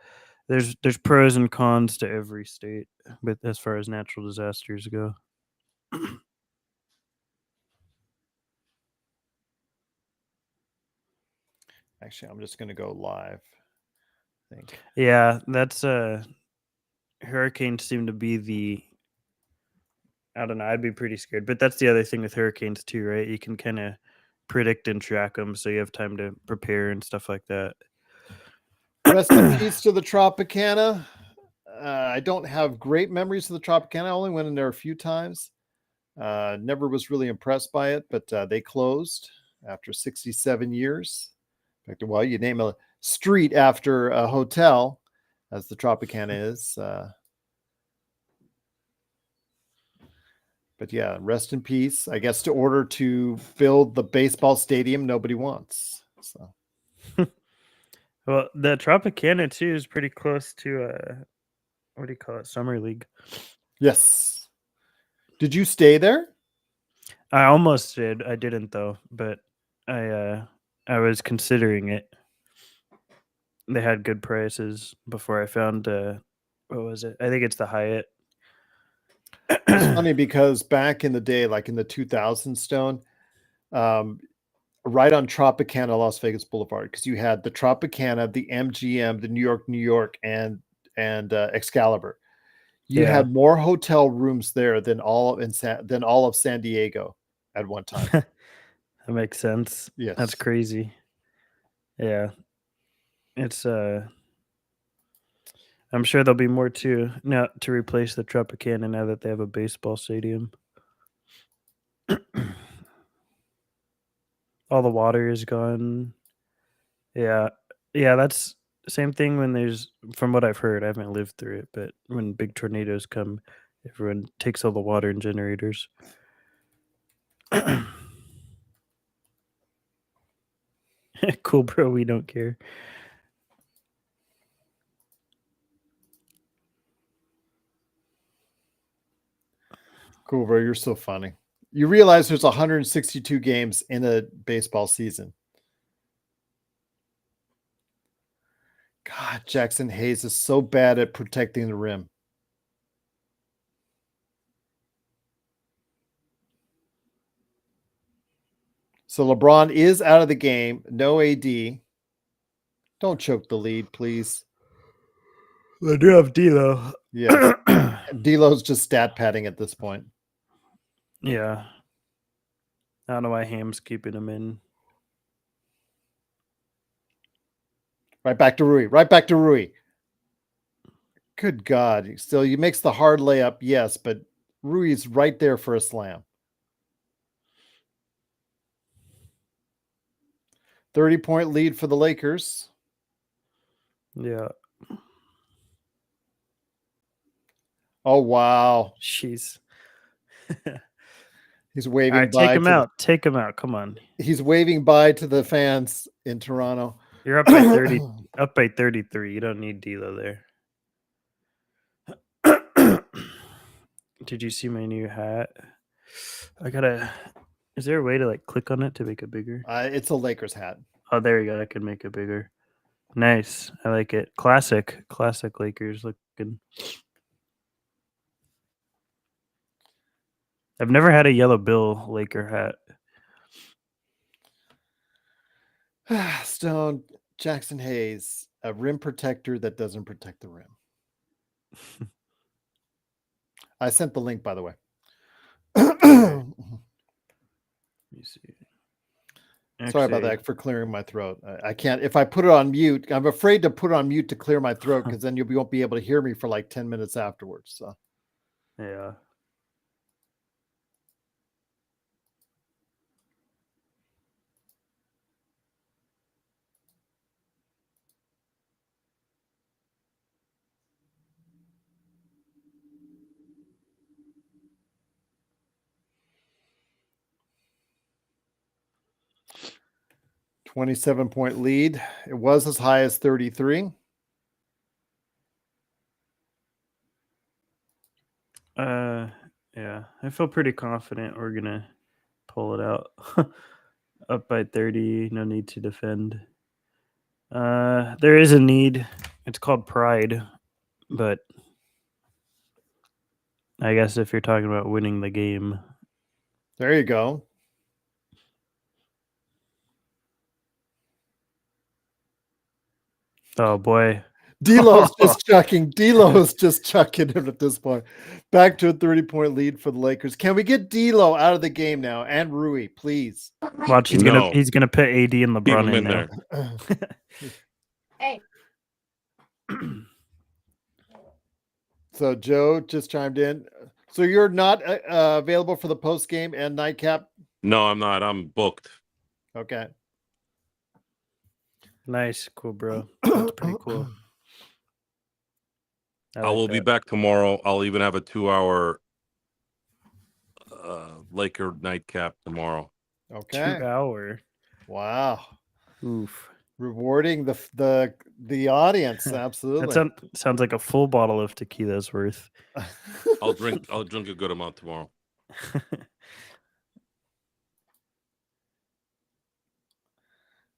there's pros and cons to every state, but as far as natural disasters go. Actually, I'm just going to go live. I think. Yeah, that's hurricanes seem to be I don't know. I'd be pretty scared, but that's the other thing with hurricanes too, right? You can kind of predict and track them, so you have time to prepare and stuff like that. Rest in peace to the Tropicana. I don't have great memories of the Tropicana. I only went in there a few times. Never was really impressed by it, but they closed after 67 years. In fact, well, you name a street after a hotel, as the Tropicana is. But yeah, rest in peace. I guess to order to build the baseball stadium nobody wants. So, well, the Tropicana too is pretty close to what do you call it? Summer League. yes. Did you stay there? I almost did. I didn't though, but I was considering it. They had good prices before I found what was it? I think it's the Hyatt. It's funny because back in the day, like in the 2000s, Stone, right on Tropicana, Las Vegas Boulevard, because you had the Tropicana, the MGM, the New York, and Excalibur. You had more hotel rooms there than all of San Diego at one time. That makes sense. Yes, that's crazy. Yeah, it's I'm sure there'll be more too now to replace the Tropicana now that they have a baseball stadium. All the water is gone. Yeah, that's the same thing when there's, from what I've heard, I haven't lived through it, but when big tornadoes come, everyone takes all the water and generators. Cool, bro. We don't care. Cool, bro. You're so funny. You realize there's 162 games in a baseball season. God, Jackson Hayes is so bad at protecting the rim. So LeBron is out of the game. No AD. Don't choke the lead, please. They do have D'Lo. Yes. D'Lo's just stat padding at this point. Yeah. I don't know why Ham's keeping him in. Right back to Rui. Good God. Still, he makes the hard layup, yes, but Rui's right there for a slam. 30-point lead for the Lakers. Yeah. Oh, wow. Jeez. He's waving right, bye. Take him out. Come on. He's waving bye to the fans in Toronto. You're up by 30, up by 33. You don't need D'Lo there. Did you see my new hat? Is there a way to like click on it to make it bigger? It's a Lakers hat. Oh, there you go. I can make it bigger. Nice. I like it. Classic Lakers looking. I've never had a yellow bill Laker hat. Stone, Jackson Hayes, a rim protector that doesn't protect the rim. I sent the link, by the way. Let me see. Sorry about that for clearing my throat. I can't. If I put it on mute, I'm afraid to put it on mute to clear my throat because then you won't be able to hear me for like 10 minutes afterwards. So, yeah. .27 point lead. It was as high as 33. Yeah, I feel pretty confident we're gonna pull it out. Up by 30, no need to defend. There is a need. It's called pride, but I guess if you're talking about winning the game, There you go. oh boy, D'Lo's just chucking. D'Lo's just chucking it at this point. Back to a 30-point lead for the Lakers. Can we get D'Lo out of the game now? And Rui, please. watch he's No. gonna put AD and Keep LeBron him in now. there. Hey, So Joe just chimed in. So you're not available for the post game and nightcap? No, I'm not. I'm booked. Okay. Nice, cool, bro. That's pretty cool. I will be back tomorrow. I'll even have a 2-hour Laker nightcap tomorrow. Okay. 2 hour. Wow. Oof. Rewarding the audience. Absolutely. That sounds like a full bottle of tequila's worth. I'll drink a good amount tomorrow.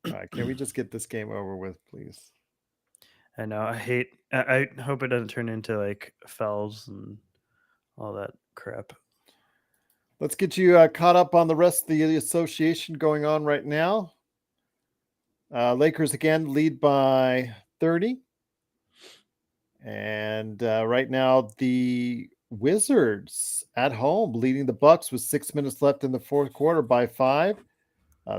All right, can we just get this game over with, please? I know. I hope it doesn't turn into like fouls and all that crap. Let's get you caught up on the rest of the association going on right now. Lakers again lead by 30. And right now the Wizards at home leading the Bucks with 6 minutes left in the fourth quarter by 5.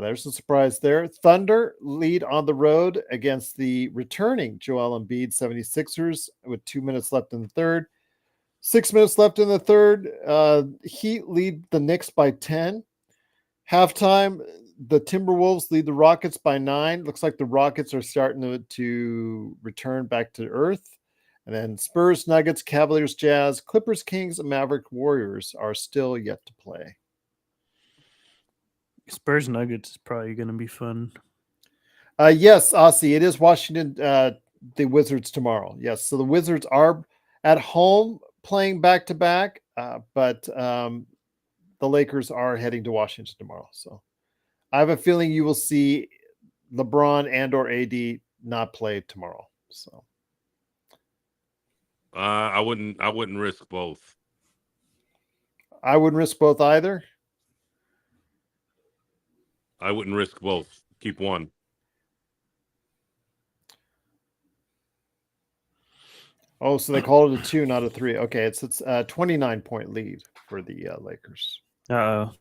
There's a surprise there. Thunder lead on the road against the returning Joel Embiid 76ers with 2 minutes left in the third. 6 minutes left in the third. Heat lead the Knicks by 10. Halftime, the Timberwolves lead the Rockets by 9. Looks like the Rockets are starting to return back to earth. And then Spurs, Nuggets, Cavaliers, Jazz, Clippers, Kings, and Maverick Warriors are still yet to play. Spurs Nuggets is probably going to be fun. Yes, Aussie, it is Washington, the Wizards tomorrow. Yes, so the Wizards are at home playing back-to-back, but the Lakers are heading to Washington tomorrow. So I have a feeling you will see LeBron and or AD not play tomorrow. So I wouldn't risk both. I wouldn't risk both either. I wouldn't risk both. Keep one. Oh, so they called it a 2, not a 3. Okay, it's a 29-point lead for the Lakers. Uh-oh.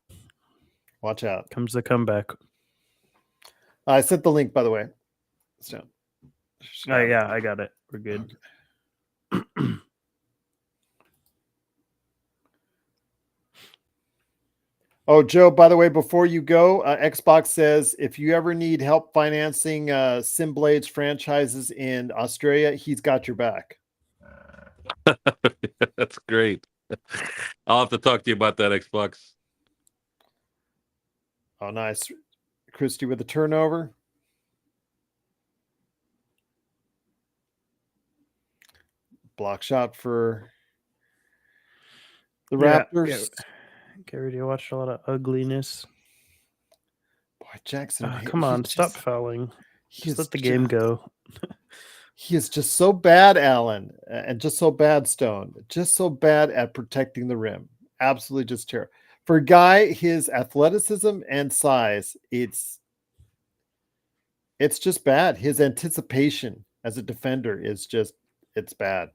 Watch out. Comes the comeback. I sent the link, by the way. So, Oh, yeah, I got it. We're good. Okay. Oh, Joe, by the way, before you go, Xbox says if you ever need help financing SimBlades franchises in Australia, he's got your back. That's great. I'll have to talk to you about that, Xbox. Oh, nice. Christie with the turnover. Block shot for the Raptors. Get ready to watch a lot of ugliness. Boy, Jackson. Come on, stop fouling. Just let the game go. He is just so bad, Allen, and just so bad, Stone. Just so bad at protecting the rim. Absolutely just terrible. For a guy his athleticism and size, it's just bad. His anticipation as a defender is just, it's bad.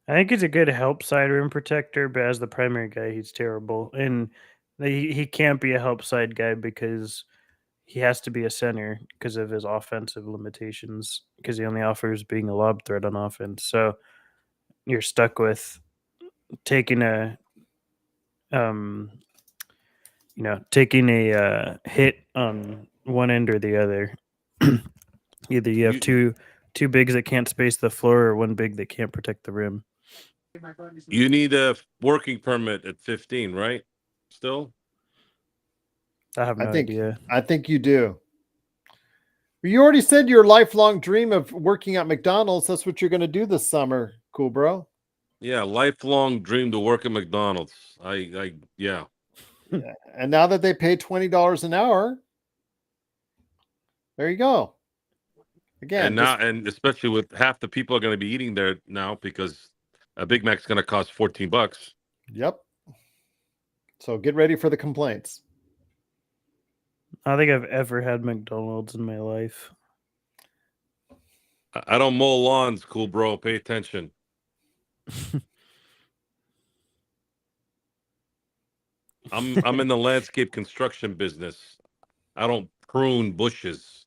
I think he's a good help side rim protector, but as the primary guy, he's terrible. And he can't be a help side guy because he has to be a center because of his offensive limitations, because he only offers being a lob threat on offense. So you're stuck with taking a hit on one end or the other. Either you have two bigs that can't space the floor or one big that can't protect the rim. You need a working permit at 15, right? Still? I have no idea. I think you do. You already said your lifelong dream of working at McDonald's. That's what you're going to do this summer. Cool, bro. Yeah, lifelong dream to work at McDonald's. Yeah. And now that they pay $20 an hour, there you go. Again, And especially with half the people are going to be eating there now because a Big Mac's going to cost $14. Yep. So get ready for the complaints. I don't think I've ever had McDonald's in my life. I don't mow lawns, cool bro. Pay attention. I'm in the landscape construction business. I don't prune bushes.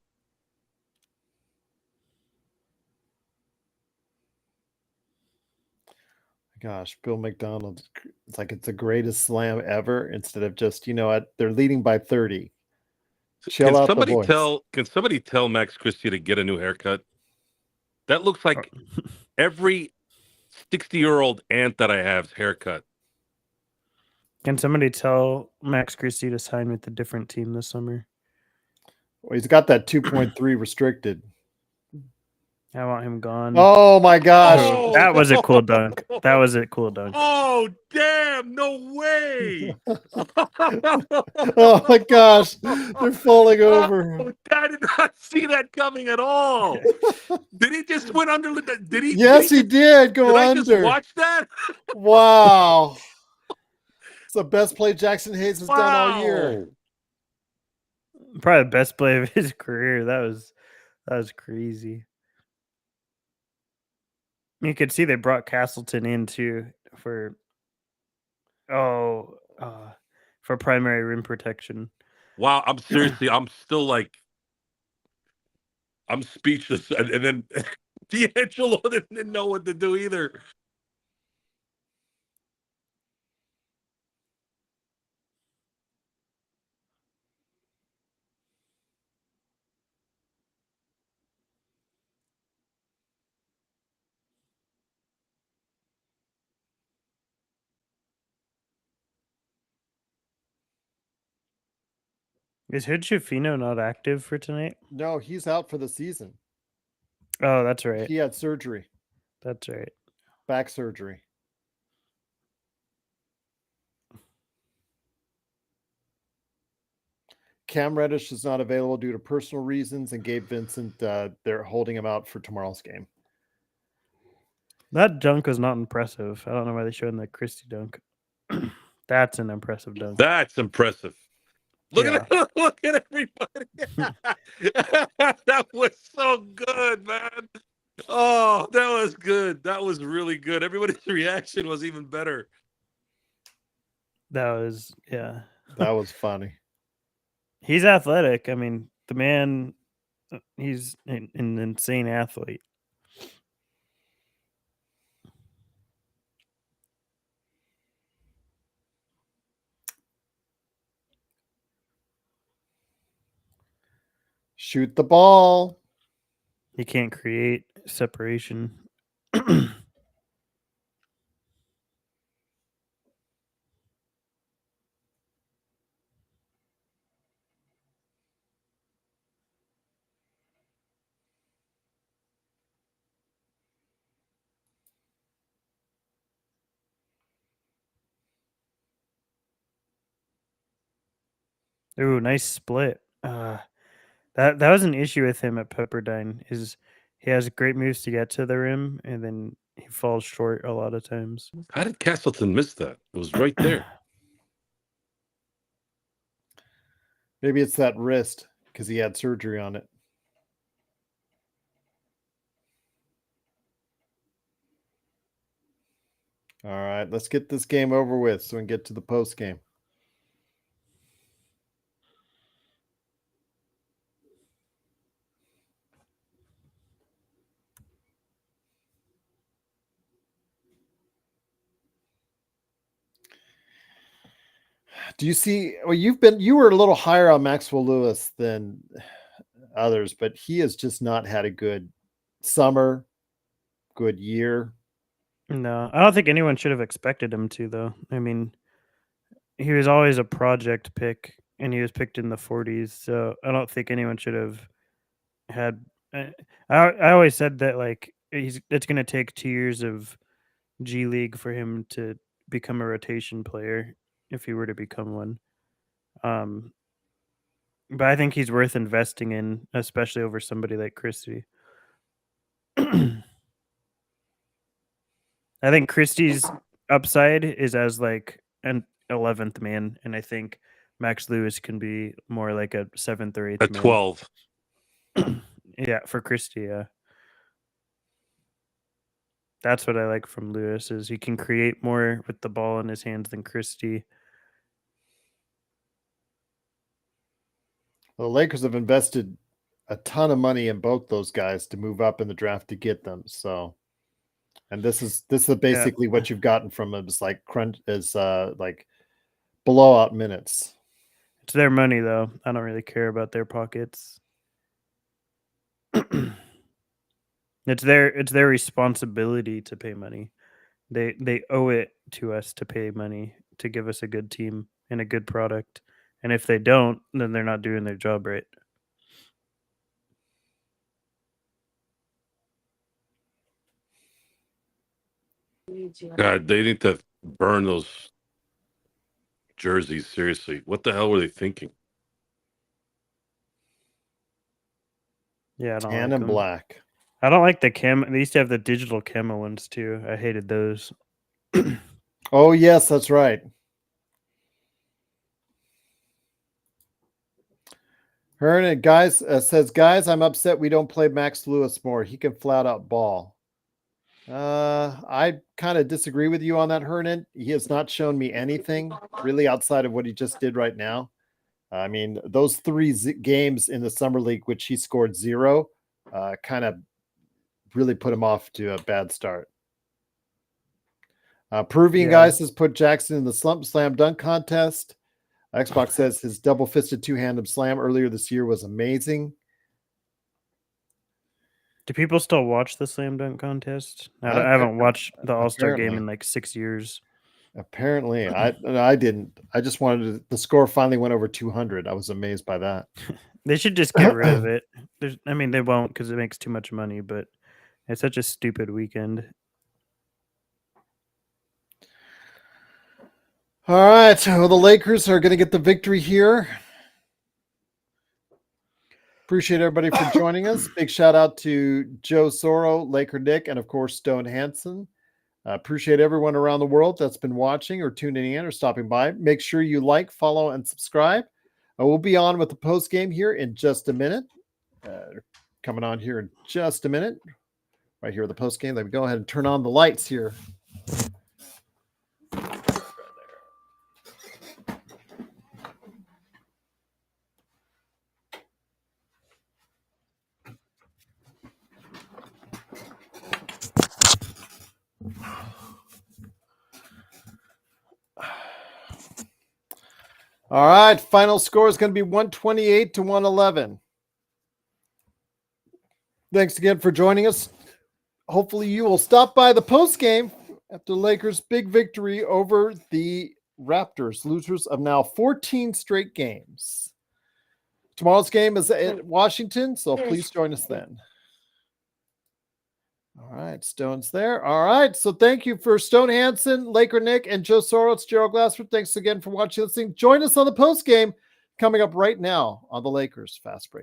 Gosh, Bill McDonald, it's like it's the greatest slam ever instead of just, they're leading by 30. Chill out the voice. Can somebody tell Max Christie to get a new haircut? That looks like every 60-year-old aunt that I have's haircut. Can somebody tell Max Christie to sign with a different team this summer? Well, he's got that 2.3 restricted. I want him gone. Oh my gosh. Oh, that was a cool dunk. That was a cool dunk. Oh, damn. No way. Oh my gosh. They're falling over. I did not see that coming at all. Did he just went under? Did he? Yes, he did go under. Did I just watch that? Wow. It's the best play Jackson Hayes has done all year. Probably the best play of his career. That was crazy. You could see they brought Castleton in too for primary rim protection. Wow, I'm still I'm speechless. And then D'Angelo didn't know what to do either. Is Hood Schifino not active for tonight? No, he's out for the season. Oh, that's right. He had surgery. That's right. Back surgery. Cam Reddish is not available due to personal reasons, and Gabe Vincent, they're holding him out for tomorrow's game. That dunk was not impressive. I don't know why they showed the Christie dunk. That's an impressive dunk. That's impressive. Look at everybody. That was so good, man. Oh, that was good. That was really good. Everybody's reaction was even better. That was, yeah. That was funny. He's athletic. I mean, the man, he's an insane athlete. Shoot the ball. He can't create separation. Ooh, nice split. That was an issue with him at Pepperdine. Is he has great moves to get to the rim, and then he falls short a lot of times. How did Castleton miss that? It was right there. Maybe it's that wrist because he had surgery on it. All right, let's get this game over with so we can get to the post game. Do you see? Well, you were a little higher on Maxwell Lewis than others, but he has just not had a good summer, good year. No, I don't think anyone should have expected him to, though. I mean, he was always a project pick, and he was picked in the 40s. So I don't think anyone should have had. I always said that it's going to take 2 years of G League for him to become a rotation player if he were to become one. But I think he's worth investing in, especially over somebody like Christie. I think Christie's upside is as like an 11th man, and I think Max Lewis can be more like a 7th or 8th At man. 12. Yeah, for Christie, yeah. That's what I like from Lewis is he can create more with the ball in his hands than Christie. Well, the Lakers have invested a ton of money in both those guys to move up in the draft to get them. So, and this is basically what you've gotten from them is like like blowout minutes. It's their money though. I don't really care about their pockets. It's their responsibility to pay money. They owe it to us to pay money to give us a good team and a good product. And if they don't, then they're not doing their job right. God, they need to burn those jerseys. Seriously, what the hell were they thinking? Yeah, I don't Tan like and them. black. I don't like the camo. They used to have the digital camo ones too. I hated those. Oh yes, that's right. Hernan guys says, guys, I'm upset we don't play Max Lewis more. He can flat out ball. I kind of disagree with you on that, Hernan. He has not shown me anything really outside of what he just did right now. I mean, those 3 games in the summer league, which he scored 0, kind of really put him off to a bad start. Proving guys has put Jackson in the slam dunk contest. Xbox says his double-fisted two-handed slam earlier this year was amazing. Do people still watch the slam dunk contest? I haven't watched the All-Star game in like 6 years. Apparently, I didn't. I just wanted the score finally went over 200. I was amazed by that. They should just get rid of it. They won't because it makes too much money, but it's such a stupid weekend. All right, well, the Lakers are going to get the victory here. Appreciate everybody for joining us. Big shout out to Joe Soro, Laker Nick, and of course Stone Hansen. Appreciate everyone around the world that's been watching or tuning in or stopping by. Make sure you like, follow, and subscribe. We'll be on with the post game here in just a minute. Coming on here in just a minute. Right here at the post game. Let me go ahead and turn on the lights here. All right, final score is going to be 128 to 111. Thanks again for joining us. Hopefully you will stop by the post game after Lakers' big victory over the Raptors, losers of now 14 straight games. Tomorrow's game is at Washington, so please join us then. All right, Stone's there. All right, so thank you for Stone Hansen, Laker Nick, and Joe Soros, Gerald Glassford. Thanks again for watching this thing. Join us on the post game coming up right now on the Lakers Fast Break.